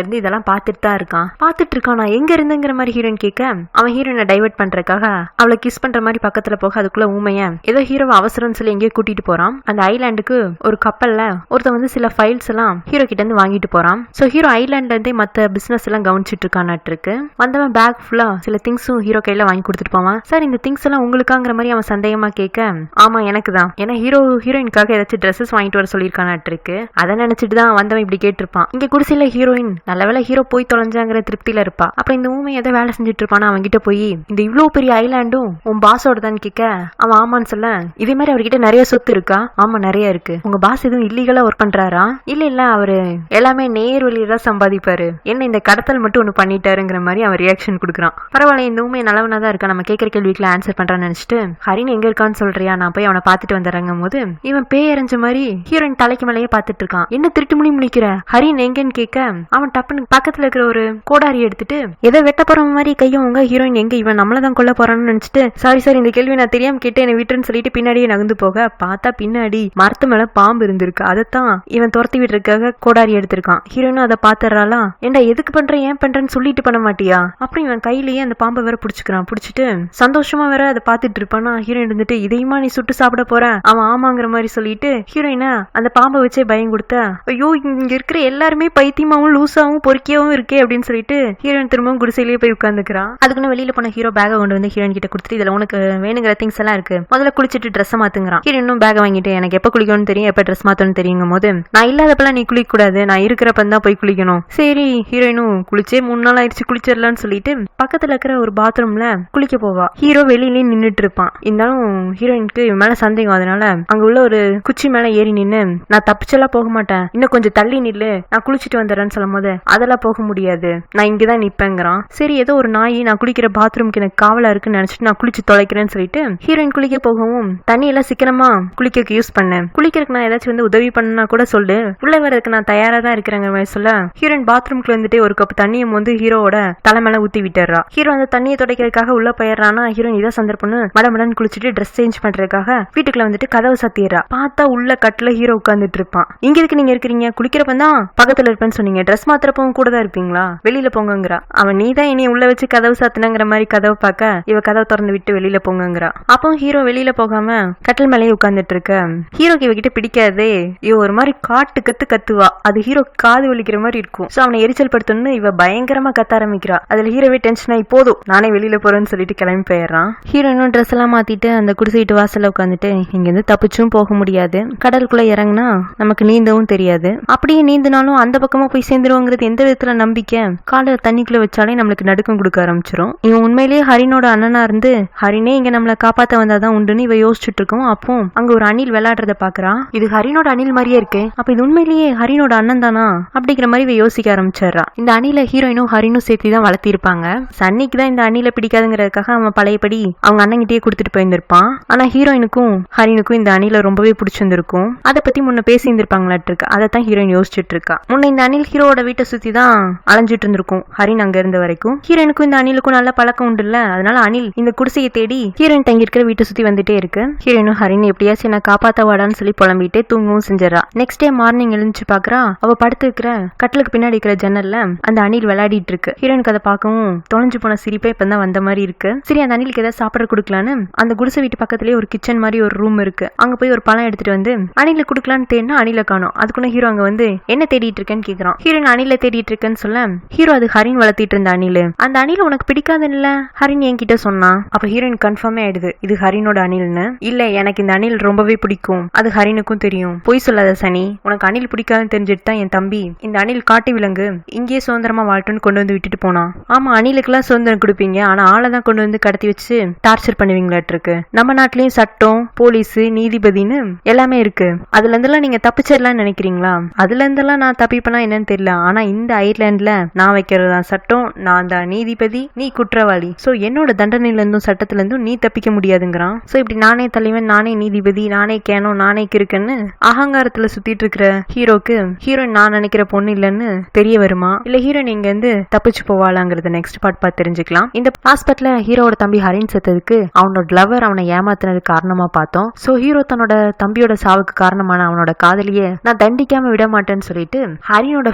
இருந்து இதெல்லாம் பார்த்துட்டு தான் இருக்கான். பார்த்துட்டு இருக்கான் நான் எங்க இருந்துங்கிற மாதிரி ஹீரோயின் கேட்க அவன் ஹீரோயினை டைவர்ட் பண்றதுக்காக அவளை கிஸ் பண்ற மாதிரி பக்கத்துல போக அதுக்குள்ள ஊமைய ஏதோ ஹீரோவை அவசரம்னு சொல்லி எங்கேயோ கூட்டிட்டு போறான். அந்த ஐலாண்டுக்கு ஒரு கப்பல்ல ஒருத்தன் வந்து சில ஃபைல்ஸ் எல்லாம் ஹீரோ கிட்ட இருந்து வாங்கிட்டு போறான். சோ ஹீரோ ஐலாண்ட்ல இருந்தே மத்த பிசினஸ் எல்லாம் கவனிச்சிட்டு இருக்கான்னு இருக்கு. வந்தவன் பேக் ஃபுல்லா சில திங்ஸும் ஹீரோ கையில வாங்கி கொடுத்துட்டு போவான். சார் இந்த திங்ஸ் எல்லாம் உங்களுக்காங்கிற மாதிரி அவன் சந்தேகமா கேட்க ஆமா எனக்கு தான், ஏன்னா ஹீரோயினுக்காக ஏதாச்சும் ட்ரெஸ்ஸஸ் வாங்கிட்டு வர சொல்லியிருக்கான்னு இருக்கு. அதை நினைச்சிட்டு தான் வந்தவன் இப்படி கேட்டிருப்பான். இங்க குடிசையில ஹீரோயின் நல்லவேளை ஹீரோ போய் தொலைஞ்சாங்கிற திருப்தியில இருப்பா. அப்புறம் இந்த ஊமை ஏதோ வேலை செஞ்சுட்டு இருப்பானா அவன் கிட்ட போய் இந்த இவ்வளவு பெரிய ஐலாண்டும் உன் பாஸோட தான் கேட்க அவன் ஆமான்னு சொல்ல இதே மாதிரி அவர்கிட்ட நிறைய சொத்து இருக்கா. ஆமா நிறைய இருக்கு. உங்க பாஸ் எதுவும் இல்லீகலா ஒர்க் பண்றாரா? இல்ல அவரு எல்லாமே நேர் வழியில தான் சம்பாதிப்பாரு, என்ன இந்த கடத்தல் மட்டும் ஒண்ணு பண்ணிட்டாருங்கிற மாதிரி அவன் ரியாக்ஷன் கொடுக்குறான். பரவாயில்ல இந்த ஊமை நல்லவனா தான் இருக்கா, நம்ம கேட்கற கேள்விக்குள்ள ஆன்சர் பண்றான்னு நினைச்சிட்டு ஹரின் எங்க இருக்கான்னு சொல்றியா, நான் போய் அவனை பாத்துட்டு வந்துடுறங்கும் போது இவன் பேய் எறிஞ்ச மாதிரி ஹீரோயின் தலைக்கு மேலேயே பாத்துட்டு இருக்கான். என்ன திருட்டு முழிக்கிற ஹரின் எங்கன்னு கேட்க அவன் டப்புன்னு பக்கத்துல இருக்கிற ஒரு கோடாரி எடுத்துட்டு ஏதோ வெட்ட போற மாதிரி கையும் உங்க ஹீரோயின் எங்க இவன் நம்மளதான் கொல்ல போறான்னு நினைச்சிட்டு சாரி இந்த கேள்வி நான் தெரியாம கேட்டு என்னை விட்டுன்னு சொல்லிட்டு பின்னாடியே நகர்ந்து போக பார்த்தா பின்னாடி மரத்து மேல பாம்பு இருந்திருக்கு. அதைத்தான் இவன் துரத்தி விடுறதுக்காக கோடாரி எடுத்திருக்கான். ஹீரோயினும் அதை பாத்துறாளா, ஏண்டா எதுக்கு பண்ற ஏன் பண்றேன்னு சொல்லிட்டு பண்ண மாட்டியா. அப்புறம் இவன் கையிலேயே அந்த பாம்பை வேற புடிச்சுக்கிறான். புடிச்சிட்டு சந்தோஷமா வேற அதை பாத்துட்டு இருப்பானா. ஹீரோயின் இருந்துட்டு இதையுமா நீ சுட்டு சாப்பிட போற, அவன் ஆமாங்கிற மாதிரி சொல்லிட்டு ஹீரோயினா அந்த பாம்பை வச்சே பயம் கொடுத்த ஐயோ இங்க இருக்கிற எல்லாருமே பைத்தியமாவும் லூசாவும் பொறுக்கியாவும் இருக்கே அப்படின்னு சொல்லிட்டு ஹீரோயின் திரும்பவும் குடிசையிலேயே போய் உட்காந்துக்கிறான். அதுக்குன்னு வெளியில போன ஹீரோ பேக கொண்டு வந்து ஹீரோயின் கிட்ட கொடுத்துட்டு இதுல உனக்கு வேணுங்கிற திங்ஸ் எல்லாம் இருக்கு, முதல்ல குளிச்சுட்டு ட்ரெஸ் மாத்துங்கிறான். ஹீரோயினும் பேக வாங்கிட்டு எனக்கு எப்ப குளிக்கணும்னு தெரியும், எப்ப ட்ரெஸ் மாத்தணும்னு தெரியுங்கும் போது நான் இல்லாதப்பெல்லாம் நீ குளிக்க கூடாது, நான் இருக்கிறப்ப தான் போய் குளிக்கணும். சரி ஹீரோயினும் குளிச்சே 3 நாள் ஆயிடுச்சு குளிச்சிடலாம்னு சொல்லிட்டு பக்கத்துல இருக்கிற ஒரு பாத்ரூம்ல குளிக்க போவா. ஹீரோ வெளியிலேயே நின்னுட்டு இருப்பான். இருந்தாலும் ஹீரோயினுக்கு இவன் மேல சந்தேகம், அதனால அங்க உள்ள ஒரு குச்சி மேல ஏறி நின்னு நான் தப்பிச்செல்லாம் போக மாட்டேன், இன்னும் கொஞ்சம் தள்ளி நில்லு நான் குளிச்சுட்டு வந்துடுறேன்னு சொல்லும் போது அதெல்லாம் போக முடியாது நான் இங்கதான் நிப்பேங்கிறான். சரி ஏதோ ஒரு நாய் நான் குளிக்கிற பாத்ரூம்க்கு எனக்கு காவலா இருக்குன்னு நினைச்சிட்டு நான் குளிச்சு தொலைக்கிறேன்னு சொல்லிட்டு ஹீரோயின் குளிக்க போகவும் தண்ணி எல்லாம் சிக்கனமா குளிக்க யூஸ் பண்ணேன், குளிக்கிறதுக்கு நான் ஏதாச்சும் வந்து உதவி பண்ணா கூட சொல்லு, உள்ள வரதுக்கு நான் தயாரா தான் இருக்கிறேங்கிற மாதிரி சொல்ல ஹீரோயின் பாத்ரூம்க்குள்ள வந்துட்டு ஒரு கப் தண்ணியை வந்து ஹீரோவோட தலை மேல ஊத்தி விட்டுறா. ஹீரோ அந்த தண்ணியை துடைக்கிறதுக்காக உள்ள போயிடுறானா. ஹீரோயின் இதை சந்தர்ப்பம்னு மடமடன்னு குளிச்சுட்டு ட்ரெஸ் சேஞ்ச் பண்றதுக்காக வீட்டுக்குள்ள வந்துட்டு கதவை சத்திடுறா. பார்த்தா உள்ள கட்டுல ஹீரோ உட்காந்துட்டு இருப்பான். இங்க இருக்கு நீங்க இருக்கிறீங்க, குளிக்கிறப்ப தான் பக்கத்துல இருப்பேன்னு சொன்னீங்க, ட்ரெஸ் மாத்திரப்பவும் கூட தான் இருப்பீங்களா, வெளியில போங்கிறா. அவன் நீ தான் இனி உள்ள வச்சு கதவு சாத்தினங்கிற மாதிரி கதவை பார்க்க இவ கதவை திறந்து விட்டு வெளியில போங்கிறா. அப்போ ஹீரோ வெளியில போகாம கட்டில் மேலேயே உட்கார்ந்துட்டு இருக்க. ஹீரோக்கு இவகிட்ட பிடிக்காதே, இவ ஒரு மாதிரி காட்டு கத்துவா, அது ஹீரோ காது வலிக்கிற மாதிரி இருக்கும். சோ அவனை எரிச்சல் படுத்தணும்னு இவ பயங்கரமா கத்த ஆரம்பிக்கிறா. அதுல ஹீரோவே டென்ஷன் ஆகி போதும் நானே வெளியில போறேன்னு சொல்லிட்டு கிளம்பி போயிடுறான். ஹீரோனும் ட்ரெஸ் எல்லாம் மாத்திட்டு அந்த குடிசைட்டு வாசல்ல உட்காந்துட்டு இங்க இருந்து தப்பிச்சும் போக முடியாது, கடலுக்குள்ள இறங்கினா நமக்கு நீந்தவும் தெரியாது, அப்படியே நீந்தினாலும் அந்த பக்கமா போய் சேர்ந்துருவோங்கிறது எந்த விதத்துல நம்பிக்கை, கால தண்ணிக்குள்ள வச்சாலே நம்மளுக்கு நடுக்கம் கொடுக்க ஆரம்பிச்சிரும். இவன் உண்மையிலேயே ஹரினோட அண்ணனா இருந்து ஹரினே இங்க நம்மளை காப்பாத்த வந்தாதான் உண்டுன்னு இவ யோசிச்சுட்டு இருக்கோம். அப்போ அங்க ஒரு அணில் விளையாடுறத பாக்குறா. இது ஹரினோட அணில் மாதிரியே இருக்கு, அப்ப இது உண்மையிலேயே ஹரினோட அண்ணன் தானா அப்படிங்கிற மாதிரி இவ யோசிக்க ஆரம்பிச்சிடறா. இந்த அணில ஹீரோயினும் ஹரினும் சேர்த்து தான் வளர்த்திருப்பாங்க. சன்னிக்கு தான் இந்த அணில பிடிக்காதுங்கிறதுக்காக அவன் பழையபடி அவங்க அண்ணங்கிட்டே கொடுத்துட்டு போயிருந்திருப்பான். ஆனா ஹீரோயினுக்கும் ஹரினுக்கும் இந்த அணில ரொம்பவே பிடிச்சிருந்திருக்கும். அதை பத்தி முன்ன பேசி இருந்திருப்பாங்களாட்டு இருக்கு. அதைத்தான் ஹீரோயின் யோசிச்சுட்டு இருக்கா. முன்ன இந்த அணில் ஹீரோட வீட்டை சுத்தி தான் அலைஞ்சிட்டு இருந்திருக்கும் ஹரின் அங்க இருந்த வரைக்கும். ஹீரோயினுக்கும் இந்த அணிலுக்கும் நல்ல பழக்கம் உண்டு இல்ல, அதனால அணில் இந்த குடிசையை தேடி ஹீரோயின் தங்கி இருக்கிற வீட்டை சுத்தி வந்துட்டே இருக்கு. ஹீரோயினும் ஹரின் எப்படியாச்சும் என்ன காப்பாத்த வாடான்னு சொல்லி புலம்பிட்டே தூங்கவும் செஞ்சிடறா. நெக்ஸ்ட் டே மார்னிங் எழுந்துச்சு பாக்குறா. அவ படுத்து இருக்கிற கட்டிலுக்கு பின்னாடி இருக்கிற ஜன்னல்ல அந்த அணில் விளையாடிட்டு இருக்கு. ஹீரோயினுக்கு அதை பார்க்கவும் தொலைஞ்சு போன சிரிப்பே இப்பதான் வந்த மாதிரி இருக்கு. சரி அந்த அணிலுக்கு ஏதாவது சாப்பிட கொடுக்கலான்னு அந்த குடிசை வீட்டு பக்கத்துலயே ஒரு கிச்சன் மாதிரி ஒரு ரூம் இருக்கு, அங்க போய் ஒரு பழம் எடுத்துட்டு வந்து அணில குடுக்கலான்னு தேடினா அணில காணும். அதுக்குள்ள ஹீரோ அங்க வந்து என்ன தேடிட்டு இருக்கேன்னு கேக்குறான். ஹீரோயின் அணில தேடிட்டு இருக்கேன்னு சொல்ல ஹீரோ அது ஹரின் வளர்த்திட்டு இருந்த அணில். அந்த அணில உனக்கு பிடிக்காதுல்ல ஹரின் என்கிட்ட சொன்னான். அப்ப ஹீரோயின் கன்ஃபார்மே ஆயிடுது இது ஹரினோட அணில்னு. இல்ல எனக்கு இந்த அணில் ரொம்பவே பிடிக்கும், அது ஹரினுக்கும் தெரியும். பொய் சொல்லாத சனி, உனக்கு அணில் பிடிக்காதுன்னு தெரிஞ்சுட்டு தான் என் தம்பி இந்த அணில் காட்டு விலங்கு இங்கேயே சுதந்திரமா வாழ்ட்டுன்னு கொண்டு வந்து விட்டுட்டு போனான். ஆமா அணிலுக்கெல்லாம் சுதந்திரம் கொடுப்பீங்க, ஆனா ஆளை தான் கொண்டு வந்து கடத்தி வச்சு டார்ச்சர் பண்ணுவீங்களாட்டு இருக்கு. நம்ம நாட்டிலயும் சட்டம், போலீஸ், நீதிபதினு எல்லாமே இருக்கு. அதுல இருந்தெல்லாம் நீங்க தப்பிச்சிடலாம்னு நினைக்கிறீங்களா? அதுல இருந்தெல்லாம் நான் தப்பிப்பேனா என்னன்னு தெரியல. ஆனா இந்த ஐர்லாண்ட்ல நான் வைக்கிறதா சட்டம், நான் தான் நீதிபதி, நீ குற்றவாளி. சோ என்னோட தண்டனையில இருந்தும் சட்டத்துல இருந்தும் நீ தப்பிக்க முடியாதுங்கிறான். சோ இப்படி நானே தலைவன், நானே நீதிபதி, நானே கேனோம், நானே கிருக்கன்னு அகங்காரத்துல சுத்திட்டு இருக்கிற ஹீரோக்கு ஹீரோயின் நான் நினைக்கிற பொண்ணு இல்லன்னு தெரிய வருமா, இல்ல ஹீரோயின் இங்க இருந்து தப்பிச்சு போவாளாங்கிறத நெக்ஸ்ட் பார்ட் பார்த்து தெரிஞ்சுக்கலாம். இந்த ஹாஸ்பிட்டல்ல ஹீரோட தம்பி ஹரின் செத்ததுக்கு அவனோட லவர் அவனை ஏமாத்தினதுக்கு காரணமா பார்த்தோம். சோ ஹீரோ தன்னோட தம்பியோட சாவுக்கு காரணமான அவனோட காதலியே நான் தண்டிக்காம விட மாட்டேன்னு சொல்லிட்டு ஹரினோட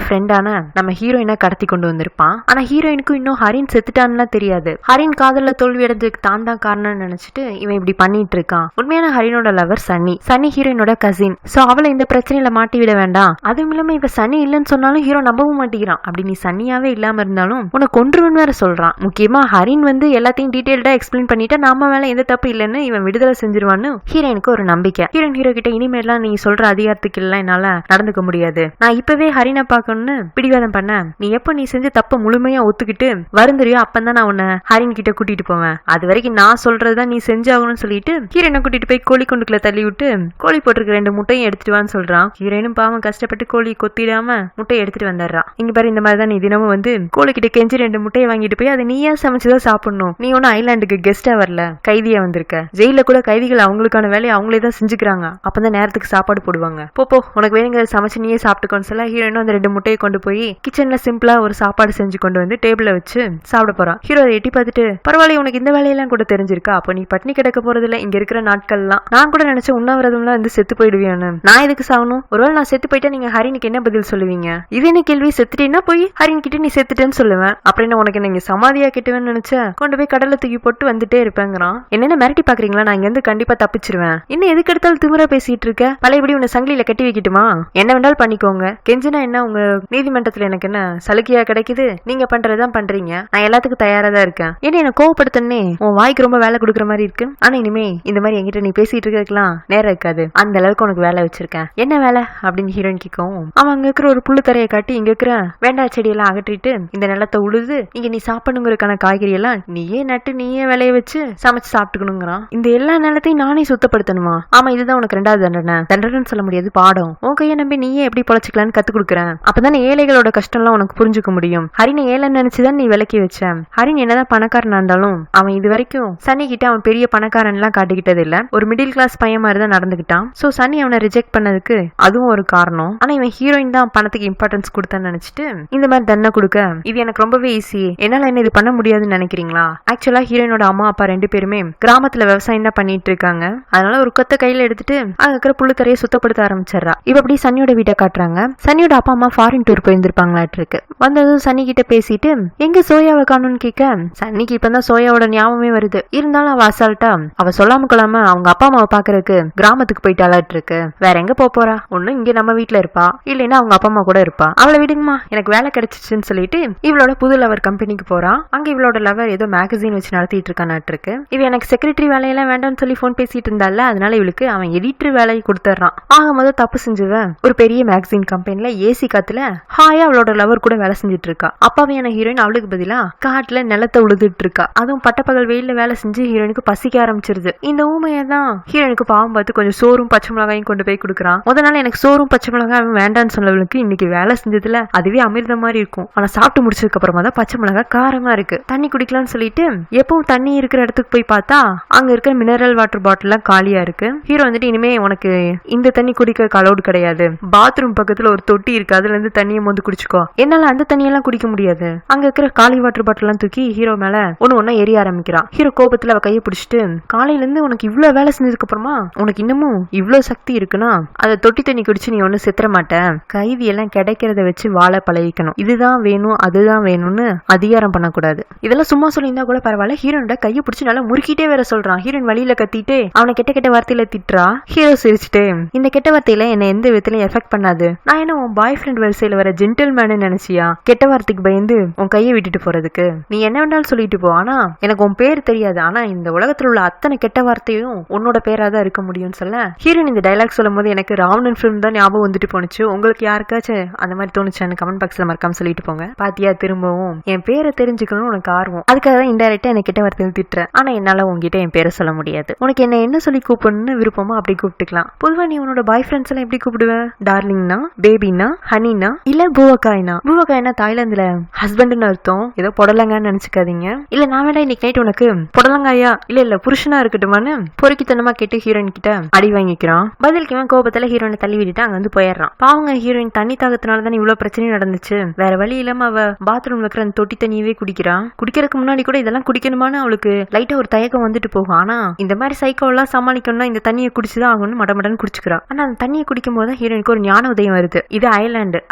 ஃப்ரெண்டான நம்ம ஹீரோயினை கடத்தி கொண்டு வந்திருப்பான். ஆனா ஹீரோயினுக்கும் இன்னும் ஹரின் செத்துட்டான்னு தெரியாது. ஹரின் காதல்ல தோல்வி அடைஞ்சதுக்கு தான் தான் காரணம்னு நினைச்சிட்டு இவன் இப்படி பண்ணிட்டு இருக்கான். உண்மையான ஹரினோட லவர் சன்னி. சன்னி ஹீரோயினோட கசின். சோ அவளை இந்த பிரச்சனையில மாட்டி விட வேண்டாம். அதுவும் இல்லாம இப்ப சன்னி இல்லன்னு சொன்னாலும் ஹீரோ நம்பவும் மாட்டேங்கிறான். அப்படி நீ சன்னியாவே இல்லாம இருந்தாலும் உனக்கு கொன்றுவன் வேற சொல்றான். முக்கியமா ஹரின் வந்து எல்லாத்தையும் டீடைல்டா எக்ஸ்பிளைன் பண்ணிட்டா நாம மேல எந்த தப்பு இல்லன்னு இவன் விடுதலை செஞ்சிருவான்னு ஹீரோயினுக்கு ஒரு நம்பிக்கை. ஹீரோ கிட்ட இனிமேலாம் நீ சொல்ற அதிகாரத்துக்கு எல்லாம் என்னால நடந்துக்க முடியாது, நான் இப்பவே ஹரினை பார்க்கணும்னு பிடிவாதம் பண்ண, நீ எப்ப நீ செஞ்ச தப்ப முழுமையா ஒத்துக்கிட்டு வருந்துறியோ அப்பந்தான் நான் உன்னை ஹரின் கிட்ட கூட்டிட்டு போவேன். அது வரைக்கும் நான் சொல்றதுதான் நீ செஞ்சாகணும்னு சொல்லிட்டு ஹீரோயினை கூட்டிட்டு போய் கோழி கொண்டுக்குள்ள தள்ளி விட்டு கோழி போட்டிருக்க 2 முட்டையும் எடுத்துட்டு வான்னு சொல்றான். ஹீரோயினும் பாவம் கஷ்டப்பட்டு கோழி கொத்திடாம முட்டையை எடுத்துட்டு வந்துடுறான். இங்க பாரு இந்த மாதிரி தான் நீ தினமும் வந்து கோழி கிட்ட கெஞ்சி 2 முட்டையை வாங்கிட்டு போய் அதை நீயா சமைச்சுதான் சாப்பிடணும். நீ ஒன்னும் ஐலாண்டுக்கு கெஸ்டா வரல, கைதியா வந்திருக்க. ஜெயில கூட கைதிகள் அவங்களுக்கான வேலையை அவங்களே தான் செஞ்சுக்கிறாங்க, அப்பதான் நேரத்துக்கு சாப்பாடு போடுவாங்க. போ உனக்கு வேணுங்கிறத சமைச்சு நீயே சாப்பிட்டுக்கோன்னு சொல்ல ஹீரோயினும் அந்த 2 முட்டையை கொண்டு போய் கிச்சன்ல சிம்பிளா ஒரு சாப்பாடு செஞ்சு கொண்டு வந்து டேபிள்ல வச்சு சாப்பிட போறான். ஹீரோ எட்டி பார்த்துட்டு பரவாயில்ல உனக்கு இந்த வேலையெல்லாம் கூட தெரிஞ்சிருக்கா, அப்ப நீ பட்னி கிடக்க போறதில்ல இங்க இருக்கிற நாட்கள்லாம். நான் கூட நினைச்ச உண்ணாவிரதம்லாம் வந்து செத்து போயிடுவியான்னு. நான் எதுக்கு சாகணும்? ஒருவேளை நான் செத்து போயிட்டா நீங்க ஹரினுக்கு என்ன பதில் சொல்லுவீங்க? இது என்ன கேள்வி? செத்துட்டேன்னா போய் ஹரின் கிட்ட நீ செத்துட்டேன்னு சொல்லுவேன். அப்புறம் என்ன உனக்கு நீங்க சமாதியா கிட்டுவேன்னு நினைச்ச கொண்டு போய் கடல்ல தூக்கி போட்டு வந்துட்டே இருப்பேங்கிறான். என்னென்ன மிரட்டி பாக்குறீங்களா? நான் இங்க இருந்து கண்டிப்பா தப்பிச்சிருவேன். இன்னும் எதுக்கு எடுத்தாலும் திமிரா பேசிட்டு இருக்க? பழையபடி உன்னை சங்கிலியில கட்டி வைக்கட்டுமா? என்ன வேண்டாலும் பண்ணிக்கோங்க. கெஞ்சினா என்ன உங்க நீதிமன்றத்துல எனக்கு என்ன சலுகையா கிடைக்குது? நீங்க பண்றதுதான் பண்றீங்க, நான் எல்லாத்துக்கும் தயாரா தான் இருக்கேன். ஏன்னா என்ன கோவப்படுத்தனே உன் வாய்க்கு ரொம்ப வேலை கொடுக்குற மாதிரி இருக்கு. ஆனா இனிமே இந்த மாதிரி என்கிட்ட நீ பேசிட்டு இருக்கலாம் நேரம் இருக்காது, அந்த அளவுக்கு உனக்கு வேலை வச்சிருக்கேன். என்ன வேலை அப்படின்னு ஹீரோயின் கேட்கவும் அவன் அங்க இருக்கிற ஒரு புல்லு தரையை காட்டி இங்க இருக்கிற வேண்டா செடியெல்லாம் அகற்றிட்டு இந்த நிலத்தை உழுது இங்க நீ சாப்பிடணுங்கிறக்கான காய்கறி எல்லாம் நீயே நட்டு நீயே விளைய வச்சு சமைச்சு சாப்பிட்டுக்கணுங்கிறான். இந்த எல்லா நிலத்தையும் நானே சுத்தப்படுத்தணுமா? ஆமா இதுதான் உனக்கு 2வது தண்டனைன்னு சொல்ல முடியாது, பாடம். உன் கையை நம்பி நீயே எப்படி பொழைச்சிக்கலான்னு கத்து கொடுக்குறேன். அப்பதானே ஏழைகளோட கஷ்டம்லாம் உனக்கு புரிஞ்சுக்க முடியும். ஹரினை ஏழைன்னு நினைச்சுதான் நீ விலக்கி வச்ச. ஹரின் என்னதான் பணக்காரனா இருந்தாலும் அவன் இது வரைக்கும் சன்னி கிட்ட அவன் பெரிய பணக்காரன் எல்லாம் காட்டிக்கிட்டது இல்ல, ஒரு மிடில் கிளாஸ் பையன் மாதிரி தான் நடந்துகிட்டான். சோ சன்னி அவனை ரிஜெக்ட் பண்ணதுக்கு அதுவும் ஒரு காரணம். ஆனா இவன் ஹீரோயின் தான் பணத்துக்கு இம்பார்ட்டன்ஸ் கொடுத்தான்னு நினைச்சிட்டு இந்த மாதிரி தண்டனை கொடுக்க இது எனக்கு ரொம்பவே ஈஸி, என்னால என்ன இது பண்ண முடியாதுன்னு நினைக்கிறீங்களா? ஆக்சுவலா ஹீரோயினோட அம்மா அப்பா 2 பேருமே கிராமத்துல விவசாயம் தான் பண்ணிட்டு இருக்காங்க. அதனால ஒரு கொத்த கையில எடுத்துட்டு அங்க இருக்கிற புல்லு தரையை சுத்தப்படுத்த ஆரம்பிச்சிடறா. இப்ப அப்படி சன்னியோட வீட்டை காட்டுறாங்க. சன்னியோட அப்பா அம்மா ஃபாரின் டூர் போயிருந்திருப்பாங்களாட்டு இருக்கு. வந்ததும் சன்னி கிட்ட பேசிட்டு எங்க சோயாவை காணும்னு கேட்க சன்னிக்கு இப்பதான் சோயாவோட ஞாபகமே வருது. இருந்தாலும் அவ அசால்ட்டா அவ சொல்லாம கொள்ளாம அவங்க அப்பா அம்மாவை பாக்குறதுக்கு கிராமத்துக்கு போயிட்டாளாட்டு இருக்கு. வேற எங்க போறா? ஒன்னும் இங்க நம்ம வீட்டுல இருப்பா, இல்லைன்னா அவங்க அப்பா அம்மா கூட இருப்பா. அவளை விடுங்கம்மா எனக்கு வேலை கிடைச்சிச்சுன்னு சொல்லிட்டு இவளோட புது லவர் கம்பெனிக்கு போறா. அங்க இவளோட லவர் ஏதோ மேகசின் வச்சு நடத்திட்டு இருக்கானாட்டு இருக்கு. இவ எனக்கு செக்ரட்டரி வேலையெல்லாம் வேண்டாம்னு சொல்லி போன் பேசிட்டு இருந்தால, அதனால இவளுக்கு அவன் எடிட்டர் வேலையை கொடுத்துறான். ஆக முதல் தப்பு செஞ்சவன் ஒரு பெரிய மேகசின் கம்பெனில ஏசி காத்துல ஹாயா அவளோட லவர் கூட வேலை செஞ்சுட்டு இருக்கா. அப்பாவையான ஹீரோயின் அவளுக்கு பதிலா காட்டுல நிலத்தை உழுதுட்டு இருக்கா. அதுவும் பட்டப்பகல் வெயில்ல வேலை செஞ்சு ஹீரோயினுக்கு பசிக்க ஆரம்பிச்சிருது. இந்த ஊமையதான் ஹீரோயினுக்கு பாவம் பார்த்து கொஞ்சம் சோறும் பச்சை மிளகாயும் கொண்டு போய் கொடுக்குறான். முதல் நாள் எனக்கு சோறும் பச்சை மிளகாயும் வேண்டான்னு சொன்னவளுக்கு இன்னைக்கு வேலை செஞ்சதுல அதுவே அமிர்த மாதிரி இருக்கும். ஆனா சாப்பிட்டு முடிச்சதுக்கு அப்புறமா தான் பச்சை மிளகாய் காரமா இருக்கு. தண்ணி குடிக்கலாம்னு சொல்லிட்டு எப்பவும் தண்ணி இருக்கிற இடத்துக்கு போய் பார்த்தா அங்க இருக்கிற மினரல் வாட்டர் பாட்டில் எல்லாம் காலியா இருக்கு. ஹீரோ வந்துட்டு இனிமே உனக்கு இந்த தண்ணி குடிக்க அலௌட் கிடையாது, பாத்ரூம் பக்கத்துல ஒரு தொட்டி இருக்கு, அதுல இருந்து தண்ணியை மோந்து குடிச்சுக்கோ. என்னால அந்த தண்ணியெல்லாம் குடிக்க முடியாது. அங்க இருக்கிற காலி வாட்டர் பாட்டில் எல்லாம் தூக்கி ஹீரோ மேல ஒண்ணு எரிய ஆரம்பிக்கிறான். ஹீரோ கோபத்துல அவ கையை பிடிச்சிட்டு காலையில இருந்து உனக்கு இவ்வளவு வேலை செஞ்சதுக்கு அப்புறமா உனக்கு இன்னமும் இவ்வளவு சக்தி இருக்குன்னா அதை தொட்டி தண்ணி குடிச்சு நீ ஒண்ணு செத்துற மாட்ட. கைதி எல்லாம் கிடைக்கிறத வச்சு வாழ பழகிக்கணும். இதுதான் வேணும் அதுதான் வேணும்னு அதிகாரம் பண்ணக்கூடாது. இதெல்லாம் சும்மா சொல்லியிருந்தா கூட பரவாயில்ல, ஹீரோனோட கையை பிடிச்சி நல்லா முறுக்கிட்டே வேற சொல்றான். ஹீரோயின் வழியில கத்திட்டு அவனை கெட்ட கெட்ட வார்த்தையில திட்டுறா. ஹீரோ சிரிச்சுட்டு இந்த கெட்ட வார்த்தையில என்ன எந்த விதத்திலும் எஃபெக்ட் பண்ணாது. நான் என்ன உன் பாய் ஃப்ரெண்ட் வரிசையில வர ஜென்டில்மேன் நினைச்சியா கெட்ட வார்த்தைக்கு பயந்து உன் கையை விட்டுட்டு போறதுக்கு? நீ என்ன வேண்டாலும் சொல்லிட்டு போ, ஆனா எனக்கு உன் பேர் தெரியாது. ஆனா இந்த உலகத்துல உள்ள அத்தனை கெட்ட வார்த்தையும் உன்னோட பேரா தான் இருக்க முடியும்னு சொல்ல ஹீரோயின் இந்த டைலாக் சொல்லும் போது எனக்கு ராவணன் ஃபிலிம் தான் ஞாபகம் வந்துட்டு போனுச்சு. உங்களுக்கு யாருக்காச்சும் அந்த மாதிரி தோணுச்சான்னு கமெண்ட் பாக்ஸ்ல மறக்காம சொல்லிட்டு போங்க. பாத்தியா, திரும்பவும் என் பேரை தெரிஞ்சுக்கணும்னு உனக்கு ஆர்வம், அதுக்காக தான் இன்டைரக்டா எனக்கு கெட்ட வார்த்தைகள் திட்டுறேன். ஆனா என்னால உங்ககிட்ட என் பேரை சொல்ல முடியாது. உனக்கு என்ன சொல்லி கூப்பிடணும்னு விருப்பமோ அப்படி கூப்பிட்டுக்கலாம். பொதுவா நீ உன்னோட பாய் ஃப்ரெண்ட்ஸ் எல்லாம் எப்படி கூப்பிடுவ? டார்லிங்னா, பேபினா, ஹனினா, இல்ல பூவக்காய்னா? பூவக்காய்னா தாய்லாந்துல ஹஸ்பண்ட்னு அர்த்தம். ஏதோ புடலங்கான்னு நினைச்சுக்காதீங்க. இல்ல நான் வேண்டாம் இன்னைக்கு நைட் உனக்கு புடலங்காயா இல்ல புருஷனா இருக்கட்டுமான்னு பொறுக்கித்தனமா கேட்டு ஹீரோயின் கிட்ட அடி வாங்கிக்கிறான். பதிலுக்கு இவன் கோபத்துல ஹீரோயினை தள்ளி விட்டுட்டு அங்க வந்து போயிடுறான். பாவங்க ஹீரோயின் தண்ணி தாகத்தினாலதான் இவ்வளவு பிரச்சனையும் நடந்துச்சு. வேற வழி இல்லாம அவ பாத்ரூம் வைக்கிற அந்த தொட்டி தண்ணியவே குடிக்கிறான். குடிக்கிறதுக்கு முன்னாடி கூட இதெல்லாம் குடிக்கணுமான்னு அவளுக்கு லைட்டா ஒரு தயக்கம் வந்துட்டு போகும். ஆனா இந்த மாதிரி சைக்கோ எல்லாம் சமாளிக்கணும்னா இந்த தண்ணியை குடிச்சுதான் ஆகணும்னு மடமடன்னு குடிச்சுக்கிறா. ஆனா அந்த தண்ணியை குடிக்கும் போது ஹீரோயினுக்கு ஒரு ஞான உதயம் வருது. இது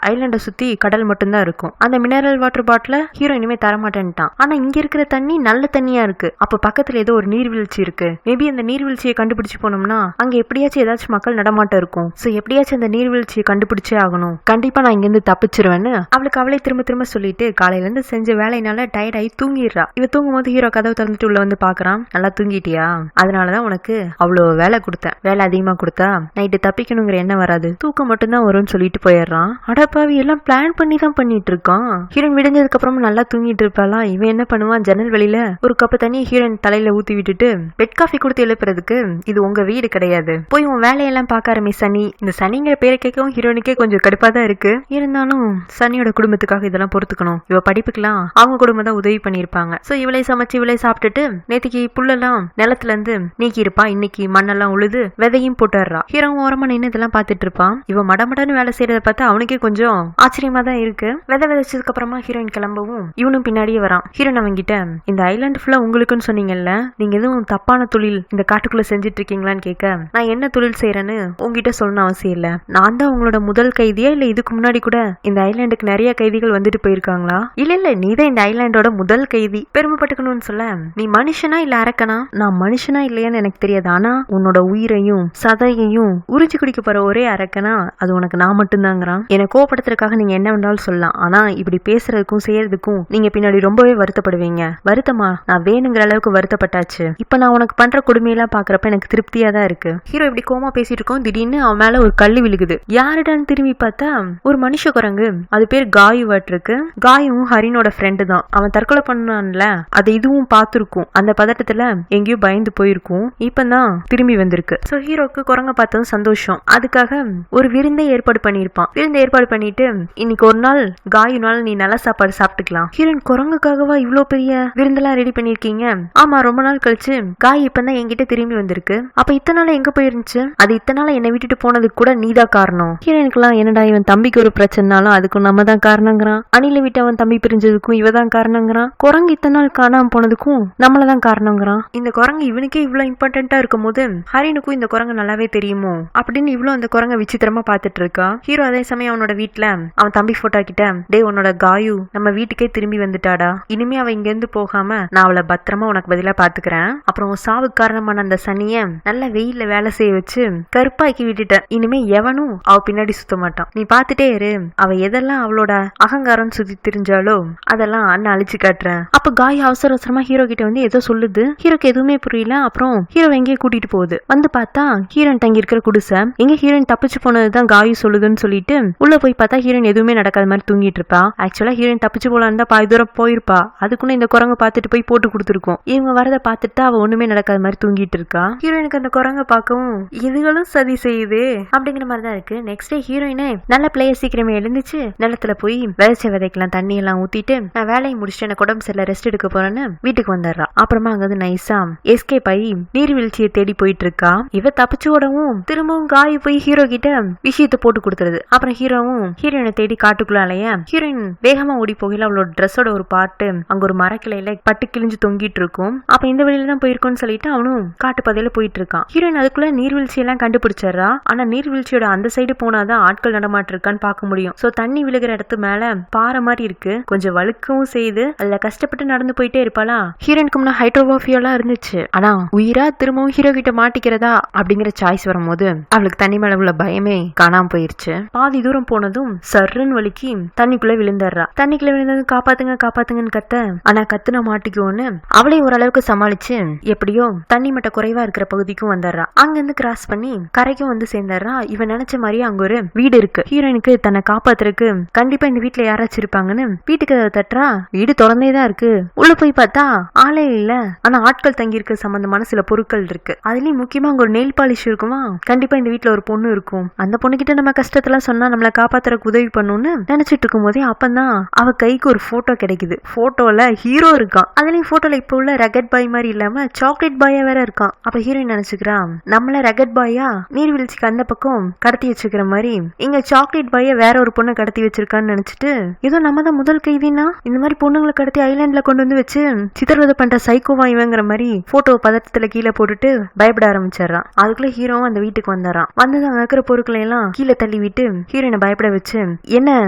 ஐலாண்டை சுத்தி கடல் மட்டும்தான் இருக்கும். அந்த மினரல் வாட்டர் பாட்டில ஹீரோ இனிமே தரமாட்டேன்ட்டான். ஆனா இங்க இருக்கிற தண்ணி நல்ல தண்ணியா இருக்கு. அப்ப பக்கத்துல ஏதோ ஒரு நீர்வீழ்ச்சி இருக்கு. மேபி அந்த நீர்வீழ்ச்சியை கண்டுபிடிச்சு போனோம்னா அங்க எப்படியாச்சும் ஏதாச்சும் மக்கள் நடமாட்டம் இருக்கும். சோ எப்படியாச்சும் அந்த நீர்வீழ்ச்சியை கண்டுபிடிச்சே ஆகணும். கண்டிப்பா நான் இங்க இருந்து தப்பிச்சிருவேன்னு அவளுக்கு அவளே திரும்ப திரும்ப சொல்லிட்டு காலையில இருந்து செஞ்ச வேலையினால டயர்ட் ஆகி தூங்கிடுறா. இவ தூங்கும் போது ஹீரோ கதவு திறந்துட்டு உள்ள வந்து பாக்குறான். நல்லா தூங்கிட்டியா? அதனாலதான் உனக்கு அவ்வளவு வேலை கொடுத்தேன். வேலை அதிகமா கொடுத்தா நைட்டு தப்பிக்கணுங்கிற எண்ணம் வராது, தூக்கம் மட்டும்தான் வரும்னு சொல்லிட்டு போயிடுறான். அடப்பாவி, எல்லாம் பிளான் பண்ணி தான் பண்ணிட்டு இருக்கான். ஹீரோயின் விடிஞ்சதுக்கு அப்புறம் நல்லா தூங்கிட்டு இருப்பாளா. இவன் என்ன பண்ணுவான், ஜன்னல் வெளியில ஒரு கப்பு தண்ணி ஹீரோயின் தலையில ஊத்தி விட்டுட்டு பெட் காஃபி கொடுத்து எழுப்புறதுக்கு இது உங்க வீடு கிடையாது, போய் உன் வேலையெல்லாம் பார்க்க ஆரம்பி சனி. இந்த சனிங்கிற பேரை கேட்கவும் ஹீரோனுக்கே கொஞ்சம் கடுப்பா தான் இருக்கு. இருந்தாலும் சனியோட குடும்பத்துக்காக இதெல்லாம் பொறுத்துக்கணும். இவ படிப்புக்கெல்லாம் அவங்க குடும்பம் தான் உதவி பண்ணிருப்பாங்க. சோ இவளை சமைச்சு இவளை சாப்பிட்டுட்டு நேற்றுக்கு புல்லெல்லாம் நிலத்துல இருந்து நீக்கி இருப்பா. இன்னைக்கு மண்ணெல்லாம் உழுது விதையும் போட்டுறா. ஹீரோ ஓரமா நின்று இதெல்லாம் பாத்துட்டு இருப்பான். இவ மடமடன்னு வேலை செய்யறத பார்த்தா அவனுக்கே கொஞ்சம் ஆச்சரியமா தான் இருக்கு. விதை விதைச்சதுக்கு அப்புறமா ஹீரோயின் கிளம்பவும் இவனும் பின்னாடியே வரான். ஹீரோயின் அவங்கிட்ட இந்த ஐலாண்ட் ஃபுல்லா உங்களுக்குன்னு சொன்னீங்கல்ல, நீங்க எதுவும் தப்பான தொழில் இந்த காட்டுக்குள்ள செஞ்சுட்டு இருக்கீங்களான்னு கேட்க, நான் என்ன தொழில் செய்யறேன்னு உங்ககிட்ட சொல்லணும் அவசியம் இல்ல. நான் தான் உங்களோட முதல் கைதியா இல்ல இதுக்கு முன்னாடி கூட இந்த ஐலாண்டுக்கு நிறைய கைதிகள் வந்துட்டு போயிருக்காங்களா? இல்ல நீதான் இந்த ஐலாண்டோட முதல் கைதி, பெருமைப்பட்டுக்கணும்னு சொல்ல, நீ மனுஷனா இல்ல அரக்கனா? நான் மனுஷனா இல்லையான்னு எனக்கு தெரியாது, ஆனா உன்னோட உயிரையும் சதையையும் உறிஞ்சி குடிக்க போற ஒரே அரக்கனா அது உனக்கு நான் மட்டும்தாங்கிறான். என்னை கோபப்படுத்துறதுக்காக நீங்க என்ன வேண்டாலும் சொல்லலாம், ஆனா இப்படி பேசுறதுக்கும் செய்யறதுக்கும் நீங்க பின்னாடி ரொம்பவே வருத்தப்படுவீங்க. வருத்தமா? நான் வேணுங்கிற அளவுக்கு வருத்தப்பட்டாச்சு. இப்ப நான் உனக்கு பண்ற கொடுமையெல்லாம் பாக்குறப்ப எனக்கு திருப்தியா தான் இருக்கு. ஹீரோ இப்படி கோமா பேசிட்டு இருக்கோம். திடீர்னு அவன் மேல ஒரு கல்லு விழுகுது. யாருடான்னு திரும்பி பார்த்தா ஒரு மனுஷ குரங்கு. அது பேர் காயு வாட்டிருக்கு. காயும் ஹரினோட ஃப்ரெண்டு தான். அவன் தற்கொலை பண்ணான்ல, அது இதுவும் பார்த்திருக்கும். அந்த பதட்டத்துல எங்கேயோ பயந்து போயிருக்கும். இப்பதான் திரும்பி வந்திருக்கு. சோ ஹீரோக்கு குரங்க பார்த்ததும் சந்தோஷம். அதுக்காக ஒரு விருந்தை ஏற்பாடு பண்ணிருப்பான். விருந்தை ஏற்பாடு பண்ணிட்டு இன்னைக்கு ஒரு நாள் காயுனால நீ நல்ல சாப்பாடு சாப்பிட்டுக்கலாம். ஹீரோயின் குரங்குக்காகவா இவ்வளவு பெரிய விருந்தெல்லாம் ரெடி பண்ணிருக்கீங்க? ஆமா, ரொம்ப நாள் கழிச்சு காய் இப்பதான் என்கிட்ட திரும்பி வந்திருக்கு. அப்ப இத்தனை நாள் எங்க போயிருந்துச்சு? அது இத்தனை நாள் என்னை விட்டுட்டு போனதுக்கு கூட நீதான் காரணம். ஹீரோயினுக்குலாம் என்னடா இவன் தம்பிக்கு ஒரு பிரச்சனைனாலும் அதுக்கும் நம்ம தான் காரணங்கிறான். அணில விட்டு அவன் தம்பி பிரிஞ்சதுக்கும் இவதான் காரணங்கிறான். குரங்கு இத்தனை நாள் காணாம போனதுக்கும் நம்மளதான் காரணங்கிறான். இந்த குரங்கு இவனுக்கே இவ்வளவு இம்பார்ட்டன்டா இருக்கும் போது ஹரினுக்கும் இந்த குரங்கு நல்லாவே தெரியுமோ அப்படின்னு இவ்வளவு அந்த குரங்க விசித்திரமா பாத்துட்டு இருக்கா. ஹீரோ அதே சமயம் அவனோட வீட்டுல அவன் தம்பி போட்டோ கிட்ட, டே உன்னோட காயு நம்ம வீட்டுக்கே திரும்பி வந்துட்டாடா, இனிமே அவ இங்க இருந்து போகாம நான் அவளை பத்திரமா உனக்கு பதிலா பாத்துக்கிறேன். அப்புறம் சாவுக்கு காரணமான அந்த சனிய நல்ல வெயில்ல வேலை செய்ய வச்சு கருப்பாக்கி விட்டுட்ட. இனிமே எவனும் அவ பின்னாடி சுத்த மாட்டான். நீ பாத்துட்டே இரு. அவ எதெல்லாம் அவளோட அகங்காரம் சுத்தி தெரிஞ்சாலோ அதெல்லாம் அண்ணன் அழிச்சு காட்டுறேன். அப்ப காய் அவசர அவசரமா ஹீரோ கிட்ட வந்து ஏதோ சொல்லுது. ஹீரோக்கு எதுவுமே புரியல. அப்புறம் ஹீரோ எங்கேயே கூட்டிட்டு போகுது. வந்து பார்த்தா ஹீரோயின் தங்கி இருக்கிற குடிசை. எங்க ஹீரோயின் தப்பிச்சு போனதுதான் காயு சொல்லுதுன்னு சொல்லிட்டு உள்ள போய் பார்த்தா ஹீரோயின் எதுவுமே நடக்காத மாதிரி தூங்கிட்டு இருப்பா. ஆக்சுவலா ஹீரோயின் தப்பிச்சு போலான்னு தான் பாதி தூரம் போயிருப்பா. அதுக்குன்னு இந்த குரங்கு பார்த்துட்டு போய் போட்டு கொடுத்துருக்கோம். இவங்க வரத பார்த்துட்டு அவ ஒண்ணுமே நடக்காத மாதிரி தூங்கிட்டு இருக்கா. ஹீரோயினுக்கு அந்த குரங்க பார்க்கவும் இதுகளும் சதி செய்யுது அப்படிங்கிற மாதிரி தான் இருக்கு. நெக்ஸ்ட் டே ஹீரோயினே நல்ல பிளேயர் சீக்கிரமே எழுந்துச்சு நிலத்துல போய் விளைச்ச விதைக்கலாம் தண்ணி எல்லாம் ஊத்திட்டு நான் வேலையை முடிச்சுட்டு எனக்கு உடம்பு சரியில்லை ரெஸ்ட் எடுக்க போறேன்னு வீட்டுக்கு வந்துடுறா. அப்புறமா அங்க வந்து நைஸா எஸ்கேப் ஆகி நீர்வீழ்ச்சியை தேடி போயிட்டு இருக்கா. இவ தப்பிச்சு ஓடவும் திரும்பவும் காய் போய் ஹீரோ கிட்ட விஷயத்தை போட்டு கொடுத்துருது. அப்புறம் ஹீரோவும் ஹீரோயினை தேடி காட்டுக்குள்ள அலைய ஹீரோயின் வேகமா ஓடி போகல. அவளோட ட்ரெஸ்ஸோட ஒரு பாட்டு அங்க ஒரு மரக்கிளையில பட்டு கிழிஞ்சு தொங்கிட்டு இருக்கும். அப்ப இந்த வழியில தான் போயிருக்கோன்னு சொல்லிட்டு அவனும் காட்டு பாதையில போயிட்டு இருக்கான். ஹீரோயின் அதுக்குள்ள நீர்வீழ்ச்சி எல்லாம் கண்டுபிடிச்சிடறா. ஆனா நீர்வீழ்ச்சியோட அந்த சைடு போனாதான் ஆட்கள் நடமாட்டு இருக்கான்னு பார்க்க முடியும். சோ தண்ணி விழுகிற இடத்து மேல பாறை மாதிரி இருக்கு. கொஞ்சம் வழுக்கவும் செய்து அதுல கஷ்டப்பட்டு நடந்து போயிட்டே இருப்பாளா. ஹீரோயினுக்கு முன்ன ஹைட்ரோபாஃபியெல்லாம் இருந்துச்சு. ஆனா உயிரா திரும்பவும் ஹீரோ கிட்ட மாட்டிக்கிறதா அப்படிங்கிற சாய்ஸ் வரும்போது போது அவளுக்கு தண்ணி மேல உள்ள பயமே காணாம போயிருச்சு. பாதி தூரம் போனதும் சர்ன்னு வலிக்கு தண்ணிக்குள்ள விழுந்துடுறா. தண்ணிக்குள்ள விழுந்தது காப்பாத்துங்க காப்பாத்துங்கன்னு கத்த, ஆனா கத்துன மாட்டிக்குவோன்னு அவளே ஓரளவுக்கு சமாளிச்சு எப்படியோ தண்ணி மட்ட குறைவா இருக்கிற பகுதிக்கும் வந்துடுறா. அங்க இருந்து கிராஸ் பண்ணி கரைக்கும் வந்து சேர்ந்துடுறா. இவன் நினைச்ச மாதிரி அங்க ஒரு வீடு இருக்கு. ஹீரோயினுக்கு தன்னை காப்பாத்துறதுக்கு கண்டிப்பா இந்த வீட்டுல யாராச்சும் இருப்பாங்கன்னு வீட்டுக்கு தட்டுறா. வீடு திறந்தேதான் இருக்கு. உள்ள போய் பார்த்தா ஆளே இல்ல. ஆனா ஆட்கள் தங்கி இருக்க சம்பந்தமான சில பொருட்கள் இருக்கு. அதுலயும் முக்கியமா அங்க ஒரு நெயில் பாலிஷ் இருக்குமா. கண்டிப்பா இந்த வீட்டுல ஒரு பொண்ணு இருக்கும். அந்த பொண்ணு கிட்ட நம்ம கஷ்டத்தெல்லாம் சொன்னா நம்மள காப்பாத்துறதுக்கு உதவி பண்ணும்னு நினைச்சிட்டு இருக்கும் போதே அப்பதான் அவ கைக்கு ஒரு போட்டோ கிடைக்குது. போட்டோல ஹீரோ இருக்கான். அதுலயும் போட்டோல இப்ப உள்ள ரகட் பாய் மாதிரி இல்லாம சாக்லேட் பாயா வேற இருக்கான். அப்ப ஹீரோயின் நினைச்சுக்கிறான் நம்மள ரகட் பாயா நீர்வீழ்ச்சிக்கு அந்த பக்கம் கடத்தி வச்சுக்கிற மாதிரி இங்க சாக்லேட் பாய வேற ஒரு பொண்ணை கடத்தி வச்சிருக்கான்னு நினைச்சிட்டு ஏதோ நம்ம தான் முதல் கைதினா இந்த மாதிரி பொண்ணுங்களை கடத்தி ஐலாண்ட்ல கொண்டு வந்து வச்சு சித்திரவதை பண்ற சைக்கோவா இவங்கிற மாதிரி போட்டோ பதட்டத்துல கீழே போட்டுட்டு பயப்பட ஆரம்பிச்சிடறான். அதுக்குள்ள ஹீரோவும் அந்த வீட்டுக்கு வந்துடுறான். வந்தது அங்க இருக்கிற பொருட்களை எல்லாம் கீழே தள்ளி விட்டு ஹீரோனை பயப்பட வச்சு என்ன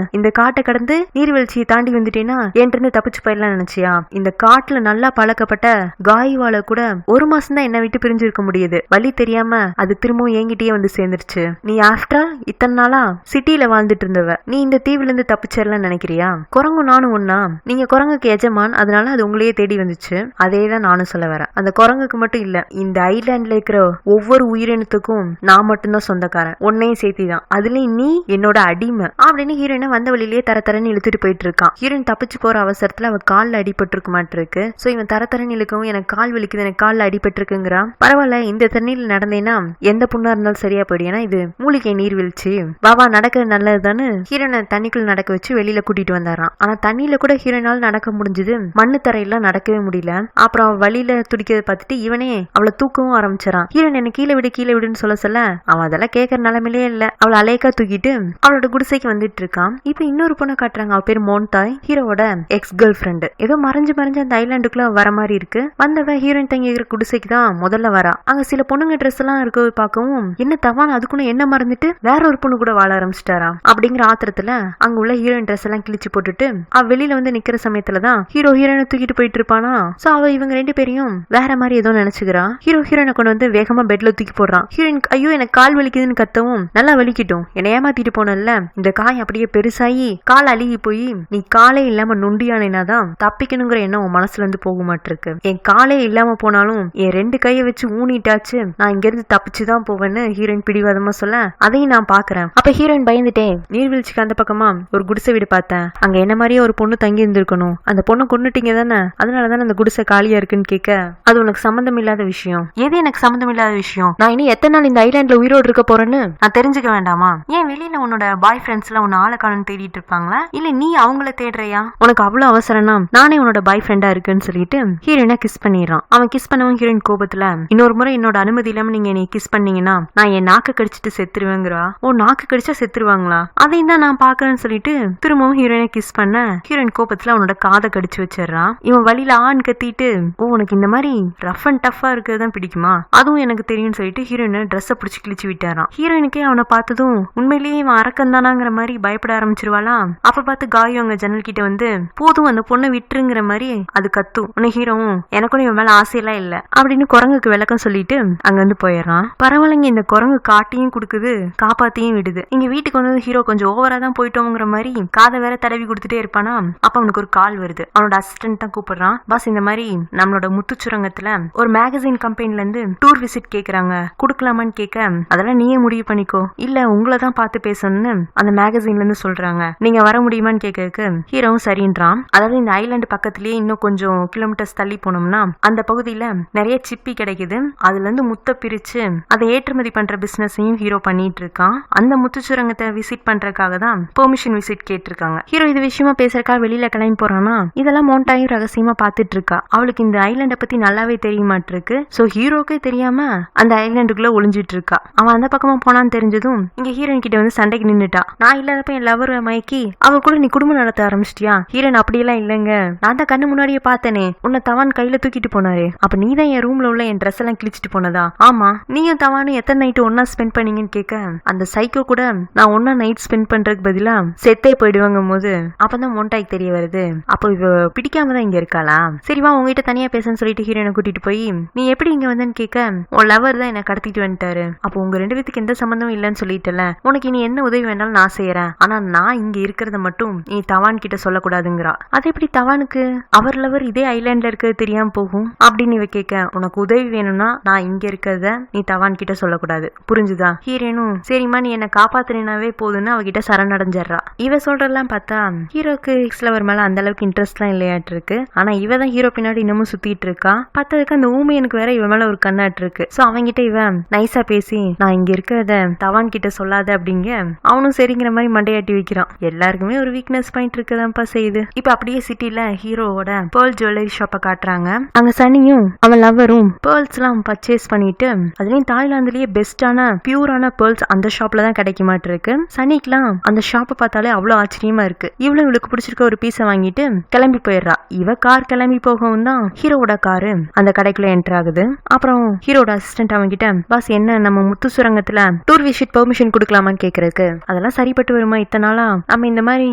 இந்த காட்டை கடந்து நீர்வீழ்ச்சியை தாண்டி வந்துட்டேன்னா என்கிட்ட இருந்து தப்பிச்சு போயிடலாம் நினைச்சியா? இந்த காட்டுல நல்லா பழக்கப்பட்ட காய்வால கூட ஒரு மாசம் தான் என்ன விட்டு பிரிஞ்சிருக்க முடியுது. வழி தெரியாம அது திரும்பவும் என்கிட்டயே வந்து சேர்ந்துருச்சு. நீ ஆஃப்டர் இத்தனை நாளா சிட்டில வாழ்ந்துட்டு இருந்தவ, நீ இந்த தீவுல இருந்து தப்பிச்சிடலாம் நினைக்கிறியா? குரங்கு நானும் ஒன்னா, நீங்க குரங்குக்கு எஜமான், அதனால அது உங்களையே தேடி வந்துச்சு. அதேதான் நானும் சொல்ல வரேன். அந்த குரங்குக்கு மட்டும் இல்ல, இந்த ஐலாண்ட்ல இருக்கிற ஒவ்வொரு உயிரினத்துக்கும் நான் மட்டும்தான் சொந்தக்காரன், உன்னையும் சேர்த்திதான். அதுலயும் நீ என்னோட அடிமை அப்படின்னு ஹீரோயினை வந்த வழியிலேயே தரத்தரன்னு இழுத்துட்டு போயிட்டு இருக்கான். ஹீரோயின் தப்பிச்சு போற அவசரத்துல அவ கால்ல அடிபட்டு இருக்க மாட்டிருக்கு. சோ இவன் தரத்தரன்னு இழுக்கவும் எனக்கு கால் வலிக்குது, எனக்கு கால்ல அடிபட்டு இருக்குங்கிறான். பரவாயில்ல, இந்த தண்ணியில நடந்தேன்னா எந்த புண்ணா இருந்தாலும் சரியா போயிடும், ஏன்னா இது மூலிகை நீர்வீழ்ச்சி, வாவா நடக்கிறது நல்லதுதான்னு ஹீரோனை தண்ணிக்குள்ள நடக்க வச்சு வெளியில கூட்டிட்டு வந்தாரான். ஆனா தண்ணியில கூட ஹீரோயினால் நடக்க முடிஞ்சது, மண்ணு தரையெல்லாம் நடக்கவே முடியல. அப்புறம் வழியில துடிக்கிறத பார்த்துட்டு இவனே அவளை தூக்கவும் ஆரம்பிச்சான். ஹீரோயின் என்ன கீழே விடுன்னு சொல்ல அவன் அதெல்லாம் கேட்கற நிலைமையிலே இல்ல. அவளை அலேக்கா தூக்கிட்டு அவளோட குடிசைக்கு வந்துட்டு இருக்கான். இப்ப இன்னொரு பொண்ணை காட்டுறாங்க. அவ பேர் மோன்தாய், ஹீரோவோட எக்ஸ் கேர்ள் ஃப்ரெண்டு. ஏதோ மறைஞ்சு அந்த ஐலாண்டுக்குள்ள வர மாதிரி இருக்கு. வந்தவ ஹீரோயின் தங்கி இருக்கிற குடிசைக்கு தான் முதல்ல வரா. அங்க சில பொண்ணுங்க ட்ரெஸ் எல்லாம் இருக்க பார்க்கவும் என்ன தவான் அதுக்குன்னு என்ன மறந்துட்டு வேற ஒரு பொண்ணு கூட வாழ ஆரம்பிச்சிட்டாரா அப்படிங்கிற ஆத்திரத்துல அங்க உள்ள ஹீரோயின் ட்ரெஸ் எல்லாம் கிழிச்சு போட்டுட்டு அவ வெளியில வந்து நிக்கிற சமயத்துலதான் ஹீரோயினை தூக்கிட்டு போயிட்டு இருப்பானா. சோ அவ இவங்க ரெண்டு பேரையும் வேற மாதிரி ஏதோ நினைச்சுக்கிறா. ஹீரோயினை கொண்டு வந்து வேகமா பெட்ல தூக்கி போடுறான். ஹீரோயின் ஐயோ எனக்கு கால் வலிக்குதுன்னு கத்தவும் நல்லா வலிக்கட்டும், என்னை ஏமாத்திட்டு போனல, இந்த காய் அப்படியே பெருசாகி கால் அழுகி போய் நீ காலே இல்லாம நொண்டியானேனாதான் தப்பிக்கணுங்கிற எண்ணம் உன் மனசுல இருந்து போக மாட்டிருக்கு. என் காலே இல்லாம போனாலும் என் ரெண்டு கையை வச்சு ஊனிட்டாச்சு நான் இங்க இருந்து தப்பிச்சுதான் போவேன்னு ஹீரோயின் பிடிவாதமா சொல்ல அதையும் நான் பாக்குறேன். அப்ப ஹீரோயின் பயந்துட்டே நீர்வீழ்ச்சிக்கு அந்த பக்கமா ஒரு குடிசை வீடு பார்த்தேன். அங்க என்ன மாதிரியே ஒரு பொண்ணு தங்கி இருந்திருக்கணும், அந்த பொண்ணு கொண்டுட்டீங்க தானே, அதனாலதானே அந்த குடிசை காலியா இருக்குன்னு கேட்க அது உனக்கு சம்பந்தம் இல்லாத விஷயம். எது எனக்கு சம்பந்தம் இல்லாத விஷயம்? நான் இனி எத்தனை நாள் இந்த ஐலாண்ட்ல உயிரோடு இருக்க போறேன்னு நான் தெரிஞ்சுக்க வேண்டாமா? ஏன் வெளியில உன்னோட பாய் ஃப்ரெண்ட்ஸ் எல்லாம் உன்னை ஆளை காணும்னு தேடிட்டு இருப்பாங்களா, இல்ல நீ அவங்கள தேடுறியா? உனக்கு அவ்வளவு அவசரம்னா நானே உன்னோட பாய் ஃப்ரெண்டா இருக்குன்னு சொல்லிட்டு ஹீரோயினை கிஸ் பண்ணிடுறான். அவன் கிஸ் பண்ணவன் ஹீரோயின் கோபத்துல இன்னொரு முறை என்னோட அனுமதி இல்லாம நீங்க என்னை கிஸ் பண்ணீங்கன்னா நான் என் நாக்கு கடிச்சிட்டு செத்துருவேங்கிறா. ஓ, நாக்கு கடிச்சா செத்துருவாங்களா? அதையும் தான் நான் பாக்குறேன்னு சொல்லிட்டு திரும்பவும் ஹீரோயினை கிஸ் பண்ண ஹீரோயின் கோபத்துல அவனோட காதை கடிச்சு வச்சிடறான். இவன் வழியில ஆண் கத்திட்டு ஓ உனக்கு இந்த மாதிரி ரஃப் அண்ட் டஃபா இருக்கிறதுதான் பிடிக்குமா, அதுவும் எனக்கு தெரியும்னு சொல்லிட்டு ஹீரோயினை ட்ரெஸ்ஸை பிடிச்சி கிழிச்சு விட்டாரான். ஹீரோயினுக்கே அவனை பார்த்ததும் உண்மையிலேயே இவன் அரக்கன் தானாங்கிற மாதிரி பயப்பட ஆரம்பிச்சிருவாளா. அப்ப பார்த்து காயும் அங்க ஜன்னல் கிட்ட வந்து போதும் அந்த பொண்ணை விட்டுருங்கிற மாதிரி அது கத்தும். உன்னை ஹீரோவும் எனக்கும் இவன் மேல ஆசையெல்லாம் இல்ல அப்படின்னு குரங்குக்கு விளக்கம் சொல்லிட்டு அங்க வந்து போயிடறான். பரவாயில்லைங்க, இந்த குரங்கு காட்டியும் கொடுக்குது காப்பாத்தியும் விடுது. இங்க வீட்டுக்கு வந்து ஹீரோ கொஞ்சம் ஓவரா தான் போயிட்டோங்கிற மாதிரி காதை வேற தடவி கொடுத்துட்டே இருப்பானா. அப்ப அவனுக்கு ஒரு கால் வருது. அவனோட அசிஸ்டன்ட் தான் கூப்பிடுறான். பாஸ் இந்த மாதிரி நம்மளோட முத்துச்சுரங்கத்துல ஒரு மேகசின் கம்பெனில இருந்து டூர் விசிட் கேக்குறாங்க, குடுக்கலாமான்னு கேட்க அதெல்லாம் நீயே முடிவு பண்ணிக்கோ, இல்ல உங்களை தான் பார்த்து பேசணும்னு அந்த மேகசின்ல இருந்து சொல்றாங்க, நீங்க வர முடியுமான்னு கேட்க ஹீரோவும் சரின்றான். அதாவது இந்த ஐலாண்டு பக்கத்திலேயே இன்னும் கொஞ்சம் கிலோமீட்டர்ஸ் தள்ளி போனோம்னா அந்த பகுதியில நிறைய சிப்பி கிடைக்குது. அதுல இருந்து முத்தை பிரிச்சு அதை ஏற்றுமதி பண்ற பிசினஸையும் ஹீரோ பண்ணிட்டு இருக்கான். அந்த முத்துச்சுரங்கத்தை விசிட் பண்றதுக்காக தான் பெர்மிஷன் விசிட் கேட்டிருக்காங்க. ஹீரோ இது விஷயமா பேசுறக்கா வெளியில கிளம்பி போறானா. இதெல்லாம் மோன்டாயும் ரகசியமா பாத்துட்டு இருக்கா. அவளுக்கு இந்த ஐலாண்டை பத்தி நல்லாவே தெரியமாட்டிருக்கு. சோ ஹீரோக்கே தெரியாம அந்த ஐலாண்டுக்குள்ள ஒளிஞ்சிட்டு இருக்கா. அவன் அந்த பக்கமா போனான்னு தெரிஞ்சதும் இங்க ஹீரோயின் கிட்ட வந்து சண்டைக்கு நின்னுட்டா. நான் இல்லாதப்ப என் லவர் மயக்கி அவ கூட நீ குடும்பம் நடத்த ஆரம்பிச்சிட்டியா? ஹீரோயின் அப்படியெல்லாம் இல்லங்க, நான் தான் கண்ணு முன்னாடியே பார்த்தனே, உன்னை தவான் கையில தூக்கிட்டு போனாரு. அப்ப நீ தான் என் ரூம்ல உள்ள என் ட்ரெஸ் எல்லாம் கிழிச்சிட்டு போனதா? ஆமா, நீயும் தவானும் எத்தனை நைட்டு ஒன்னா ஸ்பெண்ட் பண்ணீங்கன்னு கேட்க அந்த சைக்கோ கூட நான் ஒன்னா நைட் ஸ்பெண்ட் பண்றதுக்கு பதிலா செத்தே போயிடுவாங்க போது அப்பதான் மோன்டாய்க்கு தெரிய வருது. அப்போ இவ பிடிக்காம தான் இங்க இருக்காளா? சரிவா உங்ககிட்ட தனியா பேசன்னு சொல்லிட்டு ஹீரோயினை கூட்டிட்டு போய் நீ எப்படி இங்க வந்தன்னு கேட்க உன் லவர் தான் என்ன கடத்திட்டு வந்துட்டாரு, இருக்காரு. அப்போ உங்க 2 பேத்துக்கு எந்த சம்பந்தமும் இல்லைன்னு சொல்லிட்டல, உனக்கு இனி என்ன உதவி வேணாலும் நான் செய்யறேன், ஆனா நான் இங்க இருக்கிறத மட்டும் நீ தவான் கிட்ட சொல்லக்கூடாதுங்கிறா. அது எப்படி தவானுக்கு அவர் லவர் இதே ஐலாண்ட்ல இருக்கிறது தெரியாம போகும் அப்படின்னு இவ கேட்க, உனக்கு உதவி வேணும்னா நான் இங்க இருக்கிறத நீ தவான் கிட்ட சொல்லக்கூடாது, புரிஞ்சுதா? ஹீரோனும் சரிம்மா நீ என்ன காப்பாத்தினாவே போதுன்னு அவகிட்ட சரணடைஞ்சிடறா. இவ சொல்றதெல்லாம் பார்த்தா ஹீரோக்கு எக்ஸ் லவர் மேல அந்த அளவுக்கு இன்ட்ரெஸ்ட் எல்லாம் இல்லையாட்டு இருக்கு. ஆனா இவ தான் ஹீரோ பின்னாடி இன்னமும் சுத்திட்டு இருக்கா. பார்த்ததுக்கு அந்த ஊமையனுக்கு வேற இவ மேல ஒரு கண்ணாட்டு இருக்கு. சோ அவங்கிட்ட இவன் நைஸா பேசி நான் இங்க இருக்கிறத தவான் கிட்ட சொல்லாத அப்படிங்க அவனும் சரிங்கிற மாதிரி மண்டையாட்டி வைக்கிறான். எல்லாருக்குமே ஒரு வீக்னஸ் பாயிண்ட் இருக்குதான்ப்பா செய்யுது. இப்ப அப்படியே சிட்டில ஹீரோவோட பேர்ல் ஜுவல்லரி ஷாப்பை காட்டுறாங்க. அங்க சனியும் அவன் லவரும் பேர்ல்ஸ் எல்லாம் பர்ச்சேஸ் பண்ணிட்டு, அதுலயும் தாய்லாந்துலயே பெஸ்டான பியூரான பேர்ல்ஸ் அந்த ஷாப்ல தான் கிடைக்க மாட்டிருக்கு. சனிக்குலாம் அந்த ஷாப்பை பார்த்தாலே அவ்வளவு ஆச்சரியமா இருக்கு. இவளுக்கு பிடிச்சிருக்க ஒரு பீஸை வாங்கிட்டு கிளம்பி போயிடுறா. இவ கார் கிளம்பி போகவும் தான் ஹீரோவோட காரு அந்த கடைக்குள்ள என்டர் ஆகுது. அப்புறம் ஹீரோட அசிஸ்டன்ட் அவங்க கிட்ட, பாஸ் என்ன நம்ம முத்து சுரங்கத்துல டூர் விசிட் பெர்மிஷன் கொடுக்கலாமான்னு கேக்குறதுக்கு, அதெல்லாம் சரிப்பட்டு வருமா, இத்தனை நாளா நம்ம இந்த மாதிரி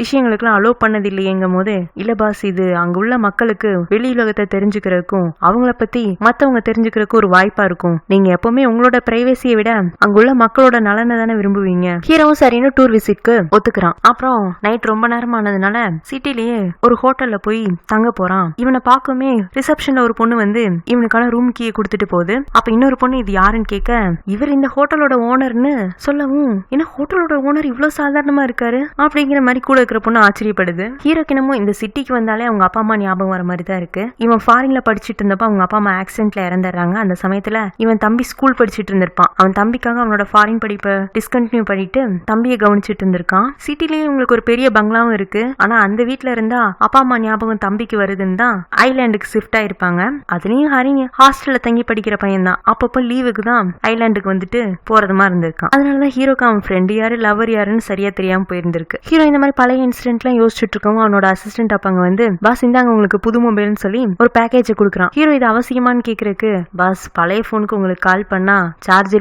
விஷயங்களுக்கு எல்லாம் அலோவ் பண்ணது இல்லையேங்கும் போது, இல்ல பாஸ் இது அங்க உள்ள மக்களுக்கு வெளி உலகத்தை தெரிஞ்சுக்கிறதுக்கும் அவங்கள பத்தி மத்தவங்க தெரிஞ்சுக்கிறதுக்கும் ஒரு வாய்ப்பா இருக்கும். நீங்க எப்பவுமே உங்களோட பிரைவேசியை விட அங்குள்ள மக்களோட நலனை தானே விரும்புவீங்க. ஹீரோவும் சரின்னு டூர் விசிட்க்கு ஒத்துக்கிறான். அப்புறம் நைட் ரொம்ப நேரம் ஆனதுனால சிட்டிலேயே ஒரு ஹோட்டல்ல போய் தங்க போறான். இவனை பார்க்குமே ரிசப்ஷன்ல ஒரு பொண்ணு வந்து இவனுக்கான ரூம் கீயை கொடுத்துட்டு போகுது. அப்ப இன்னொரு பொண்ணு இது யாருன்னு கேட்க, இவர் இந்த ஹோட்டலோட ஓனர்னு சொல்லவும், என்ன ஹோட்டலோட ஓனர் இவ்வளவு சாதாரணமா இருக்காரு அப்படிங்கிற மாதிரி கூட இருக்கிற பொண்ணு ஆச்சரியப்படுது. ஹீரோக்கு என்னமோ இந்த சிட்டிக்கு வந்தாலே அவங்க அப்பா அம்மா ஞாபகம் வர மாதிரி தான் இருக்கு. இவன் ஃபாரின்ல படிச்சுட்டு இருந்தப்ப அவங்க அப்பா அம்மா ஆக்சிடென்ட்ல இறந்துடுறாங்க. அந்த சமயத்துல இவன் தம்பி ஸ்கூல் படிச்சுட்டு இருந்திருப்பான். அவன் தம்பிக்காக அவனோட ஃபாரின் படிப்பை டிஸ்கண்டினியூ பண்ணிட்டு தம்பியை கவனிச்சுட்டு இருந்திருக்கான். சிட்டிலேயே உங்களுக்கு ஒரு பெரிய பங்களாவும் இருக்கு. ஆனா அந்த வீட்டுல இருந்தா அப்பா அம்மா ஞாபகம் தம்பிக்கு வருதுன்னு தான் ஐலாண்டுக்கு ஷிஃப்ட் ஆயிருப்பாங்க. அதுலயும் ஹரிங்க ஹாஸ்டல்ல தங்கி படிக்கிற பையன் தான். அப்பப்போ லீவுக்கு தான் ஐலாண்டுக்கு வந்துட்டு போறதுமா இருந்திருக்கான். அதனாலதான் ஹீரோக்கு அவன் ஃப்ரெண்ட் யாரு லவர் யாருன்னு சரியா தெரியாம போயிருந்திருக்கு. ஹீரோ இந்த மாதிரி பழைய இன்சிடென்ட் எல்லாம் யோசிச்சுட்டு இருக்கவும் அவனோட அசிஸ்டன்ட் அப்பாங்க வந்து, பாஸ் இந்தாங்க உங்களுக்கு புது மொபைல்னு சொல்லி ஒரு பேக்கேஜ் கொடுக்குறான். ஹீரோ இது அவசியமானு கேக்குறதுக்கு, பாஸ் பழைய போனுக்கு உங்களுக்கு கால் பண்ணா சார்ஜ்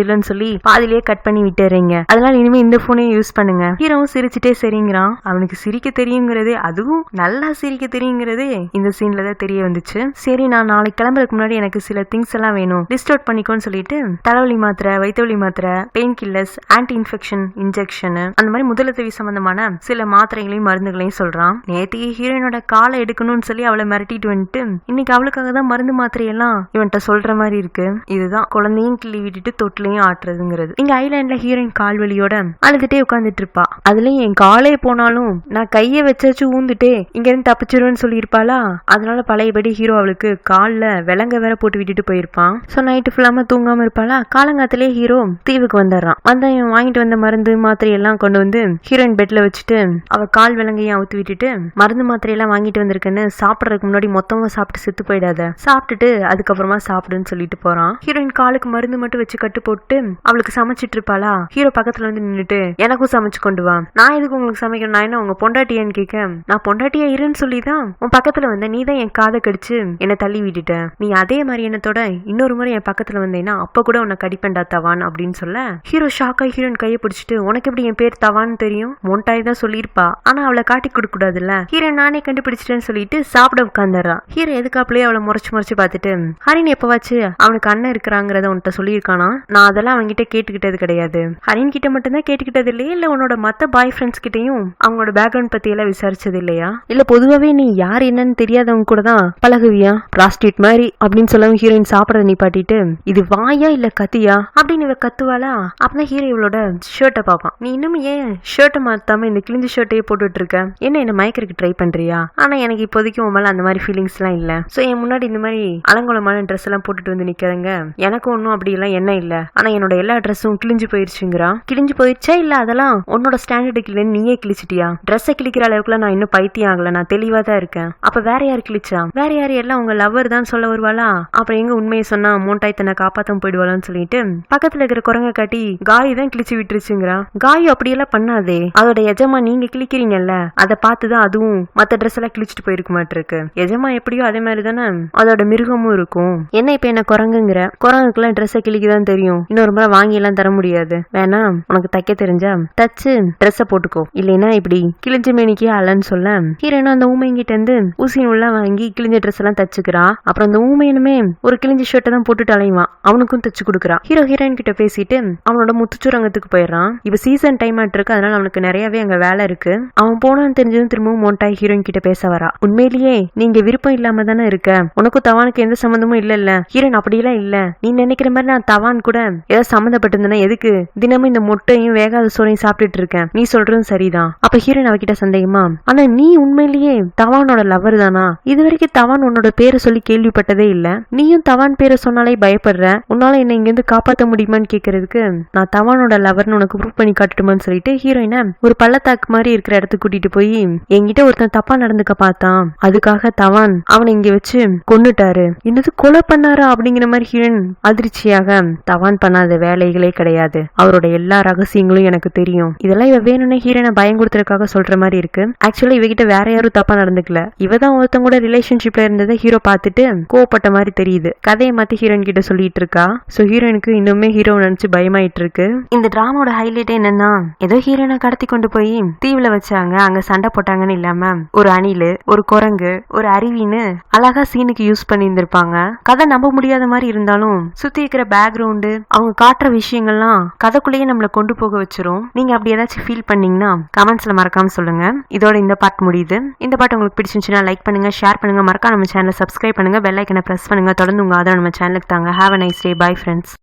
இல்லன்னு சொல்லி பாதிலேயே கட் பண்ணி விட்டுறீங்க, அதனால இனிமே இந்த போனே யூஸ் பண்ணுங்க. ஹீரோவும் சிரிச்சுட்டே சரிங்கிறான். அவனுக்கு சிரிக்க தெரியுங்கிறதே, அதுவும் நல்லா சிரிக்க தெரியுங்கிறதே இந்த சீன்ல தான் தெரிய வந்துச்சு. சரி நான் நாளைக்கு கிளம்புறதுக்கு முன்னாடி எனக்கு சில திங்ஸ் எல்லாம் வேணும், லிஸ்ட் அவுட் பண்ணிக்கோன்னு சொல்லிட்டு தலைவலி மாத்திரை, வயிற்றுவலி மாத்திரை, pain killers, anti infection injection, அந்த மாதிரி முதலுதவி சம்பந்தமான சில மாத்திரைகளையும் மருந்துகளையும் சொல்றான். நேத்திக்கு ஹீரோயினோட காலை எடுக்கணும்னு சொல்லி அவளை மிரட்டிட்டு வந்துட்டு இன்னைக்கு அவளுக்காக தான் மருந்து மாத்திரையெல்லாம் இவன்ட்ட சொல்ற மாதிரி இருக்கு. இதுதான் குழந்தையும் கிள்ளி விட்டுட்டு தொட்டிலையும் ஆட்டுறதுங்கிறது. இங்க ஐலாண்ட்ல ஹீரோயின் கால்வலியோட அழுதுட்டே உட்காந்துட்டு இருப்பா. அதுலயும் என் காலே போனாலும் நான் கைய வச்சு ஊந்துட்டே இங்க இருந்து தப்பிச்சிருவேன்னு சொல்லியிருப்பாளா. அதனால பழையபடி ஹீரோ அவளுக்கு கால்ல விலங்க வேற போட்டு விட்டுட்டு போயிருப்பான். சோ நைட்டு ஃபுல்லாம தூங்காம இருப்பாளா. காலங்காத்திலே ஹீரோ தீவுக்கு வந்துடுறான். வந்து வாங்கிட்டு வந்த மருந்து மாத்திரை எல்லாம் கொண்டு வந்து ஹீரோயின் பெட்ல வச்சுட்டு அவ கால் விலங்கையும் அவுத்து விட்டுட்டு, மருந்து மாத்திரை எல்லாம் வாங்கிட்டு வந்திருக்குன்னு சாப்பிடறதுக்கு முன்னாடி மொத்தமா சாப்பிட்டு செத்து போயிடாத, சாப்பிட்டுட்டு அதுக்கப்புறமா சாப்பிடுன்னு சொல்லிட்டு போறான். ஹீரோயின் காலுக்கு மருந்து மட்டும் வச்சு கட்டு போட்டு அவளுக்கு சமைச்சிட்டு இருப்பாளா. ஹீரோ பக்கத்துல வந்து நின்னுட்டு, எனக்கும் சமைச்சு கொண்டு வா. நான் எதுக்கு உங்களுக்கு சமைக்கணும், நான் என்ன உங்க பொண்டாட்டியான்னு கேட்க, நான் பொண்டாட்டியா இருன்னு சொல்லிதான் உன் பக்கத்துல வந்த, நீ தான் என் காதை கடிச்சு என்ன தள்ளி விட்டுட்ட, நீ அதே மாதிரி என்னத்தோட இன்னொரு முறை என் பக்கத்துல வந்தேன்னா அப்ப கூட உன்னை கடிப்பேன்டா தவான் அப்படின்னு சொல்ல, ஹீரோ ஷாக்கா ஹீரோயின் கையை பிடிச்சிட்டு, உனக்கு எப்படி என் பேர் தவான்னு தெரியும், மொண்டாய் தான் சொல்லியிருப்பா, ஆனா அவளை காட்டி கொடுக்க கூடாதுல்ல. ஹீரோ நானே கண்டுபிடிச்சிட்டேன்னு சொல்லிட்டு சாப்பிட உட்காந்துறா. ஹீரோ எதுக்காப்லயே அவளை முறைச்சு பார்த்துட்டு, ஹரின் எப்பவாச்சு அவனுக்கு அண்ணன் இருக்கிறாங்கிறத உன்கிட்ட சொல்லியிருக்கானா, நான் அதெல்லாம் அவன்கிட்ட கேட்டுக்கிட்டது கிடையாது, ஹரின் கிட்ட மட்டும்தான் கேட்டுக்கிட்டது இல்லையா, இல்ல உன்னோட மத்த பாய் ஃப்ரெண்ட்ஸ் கிட்டையும் அவங்களோட பேக்ரவுண்ட் பத்தி எல்லாம் விசாரிச்சது இல்லையா, இல்ல பொதுவாவே நீ யார் என்னன்னு தெரியாதவங்க கூட தான் பழகுவியா, பிராஸ்டியூட் மாதிரி அப்படின்னு சொல்லவும் ஹீரோயின் சாப்பிடறத நிப்பாட்டிட்டு, இது வாயா இல்ல கத்தியா அப்படின்னு இவ கத்துவாளா. அப்பதான் ஹீரோ இவளோட ஷர்ட்டை பார்ப்பான். நீ இன்னும் ஏன் ஷர்ட்டை மாத்தாம இந்த கிழிஞ்ச ஷர்ட்டையே போட்டுட்டு இருக்க, என்ன மயக்கிறதுக்கு ட்ரை பண்றியா, ஆனா எனக்கு இப்போதைக்கு உன் மேல அந்த மாதிரி ஃபீலிங்ஸ் எல்லாம் இல்ல, சோ என் முன்னாடி இந்த மாதிரி அலங்கோலமான ட்ரெஸ் எல்லாம் போட்டுட்டு வந்து நிக்கிறங்க, எனக்கு ஒன்னும் அப்படி எல்லாம் என்ன இல்ல, ஆனா என்னோட எல்லா ட்ரெஸ்ஸும் கிழிஞ்சு போயிருச்சுங்கிறா. கிழிஞ்சு போயிருச்சா இல்ல அதெல்லாம் உன்னோட ஸ்டாண்டர்டுக்கு இல்லன்னு நீயே கிழிச்சிட்டியா, ட்ரெஸ்ஸை கிழிக்கிற அளவுக்குலாம் நான் இன்னும் பைத்தியம் ஆகல, நான் தெளிவா தான் இருக்கேன். அப்ப வேற யாரு கிழிச்சா, வேற யாரு எல்லாம் உங்க லவர் தான் சொல்ல வருவாளா. அப்புறம் எங்க உண்மையை சொன்னா மோண்டாய் தன்னை காப்பாத்த போயிடுவாளான்னு சொல்லிட்டு பக்கத்துல இருக்கிற குரங்க காட்டி காய் தான் கிழிச்சு விட்டுருச்சுங்கிறா. காய் அப்படியெல்லாம் பண்ணாதே, அதோட எஜமா நீங்க கிழிக்கிறீங்கல்ல, அதை பார்த்துதான் அதுவும் மத்த ட்ரெஸ் எல்லாம் கிழிச்சிட்டு போயிருக்க மாட்டிருக்கு, எஜமா எப்படியோ அதே மாதிரி தானே அதோட மிருகமும் இருக்கும், என்ன இப்ப என்ன குரங்குங்கிற, குரங்குக்குலாம் ட்ரெஸ்ஸை கிழிக்கதான் தெரியும், இன்னொரு முறை வாங்கி எல்லாம் தர முடியாது, வேணா உனக்கு தைக்க தெரிஞ்சா தச்சு ட்ரெஸ்ஸை போட்டுக்கோ, இல்லைன்னா இப்படி கிழிஞ்ச மேனிக்கே அல்லன்னு சொல்ல ஹீரோனும் அந்த ஊமைங்கிட்ட இருந்து ஊசியின் உள்ள வாங்கி கிழிஞ்ச ட்ரெஸ் எல்லாம் தச்சுக்கிறா. அப்புறம் அந்த ஊமையனுமே ஒரு கிழிஞ்ச ஷர்ட்டை தான் போட்டுட்டு அலைவான், அவனுக்கும் முடிச்சு கொடுக்குறான். ஹீரோ ஹீரோயின் கிட்ட பேசிட்டு அவனோட முத்துச்சுரங்கத்துக்கு போயிடறான். இப்ப சீசன் டைம் ஆட்டு இருக்கு, அதனால அவனுக்கு நிறையவே அங்க வேலை இருக்கு. அவன் போனான்னு தெரிஞ்சதும் திரும்பவும் மோண்டாய் ஹீரோயின் கிட்ட பேச வரா. உண்மையிலேயே நீங்க விருப்பம் இல்லாம தானே இருக்க, உனக்கும் தவானுக்கு எந்த சம்மந்தமும் இல்ல. ஹீரோயின் அப்படியெல்லாம் இல்ல, நீ நினைக்கிற மாதிரி நான் தவான் கூட ஏதாவது சம்மந்தப்பட்டிருந்தேன்னா எதுக்கு தினமும் இந்த மொட்டையும் வேகாத சோறையும் சாப்பிட்டுட்டு இருக்கேன், நீ சொல்றதும் சரிதான். அப்ப ஹீரோயின் அவகிட்ட சந்தேகமா, ஆனா நீ உண்மையிலேயே தவானோட லவர் தானா? இது வரைக்கும் தவான் உன்னோட பேரை சொல்லி கேள்விப்பட்டதே இல்ல, நீயும் தவான் பேரை சொன்னாலே பயப்படுற, உன்னால என்ன இங்க இருந்து காப்பாற்ற முடியுமான்னு கேக்குறதுக்கு நான் தவானோட லவர்னு உனக்கு ப்ரூவ் பண்ணி காட்டுட்டுமான்னு சொல்லிட்டு ஹீரோயினை ஒரு பள்ளத்தாக்கு மாதிரி இருக்கிற இடத்துக்கு கூட்டிட்டு போய் என்கிட்ட ஒருத்தன் தப்பா நடந்துக்க பார்த்தான், அதுக்காக தவான் அவனை இங்க வச்சு கொன்னுட்டாரு. என்னது கொலை பண்ணாரா அப்படிங்கிற மாதிரி ஹீரோயின் அதிர்ச்சியாக, தவான் பண்ணாத வேலைகளே கிடையாது, அவரோட எல்லா ரகசியங்களும் எனக்கு தெரியும், இதெல்லாம் இவ வேணும்னு ஹீரோனை பயம் கொடுத்ததுக்காக சொல்ற மாதிரி இருக்கு. ஆக்சுவலா இவகிட்ட வேற யாரும் தப்பா நடந்துக்கல, இவதான் ஒருத்தங்க கூட ரிலேஷன்ஷிப்ல இருந்ததை ஹீரோ பார்த்துட்டு கோவப்பட்ட மாதிரி தெரியுது. கதையை மாத்தி ஹீரோயின் கிட்ட சொல்லிட்டு இருக்கா. சோ ஹீரோயினுக்கு இன்னுமே ஹீரோ நினைச்சு பயமாயிட்டு இருக்கு. இந்த டிராமாவோட ஹைலைட் என்னன்னா, ஏதோ ஹீரோனை கடத்தி கொண்டு போய் தீவுல வச்சாங்க, அங்க சண்டை போட்டாங்கன்னு இல்லாம ஒரு அணிலு, ஒரு குரங்கு, ஒரு அருவின்னு அழகா சீனுக்கு யூஸ் பண்ணி இருந்திருப்பாங்க. கதை நம்ப முடியாத மாதிரி இருந்தாலும் சுத்தி இருக்கிற பேக்ரவுண்டு அவங்க காட்டுற விஷயங்கள்லாம் கதைக்குள்ளேயே நம்மளை கொண்டு போக வச்சிரும். நீங்க அப்படி ஏதாச்சும் ஃபீல் பண்ணீங்கன்னா கமெண்ட்ஸ்ல மறக்காம சொல்லுங்க. இதோட இந்த பார்ட் முடியுது. இந்த பார்ட் உங்களுக்கு பிடிச்சிருந்துச்சுன்னா லைக் பண்ணுங்க, ஷேர் பண்ணுங்க, மறக்காம நம்ம சேனலை சப்ஸ்கிரைப் பண்ணுங்க, பெல் ஐக்கனை பிரஸ் பண்ணுங்க. தொடர்ந்து உங்க ஆதரவு நம்ம சேனலுக்கு தாங்க. Have a nice day. Bye friends.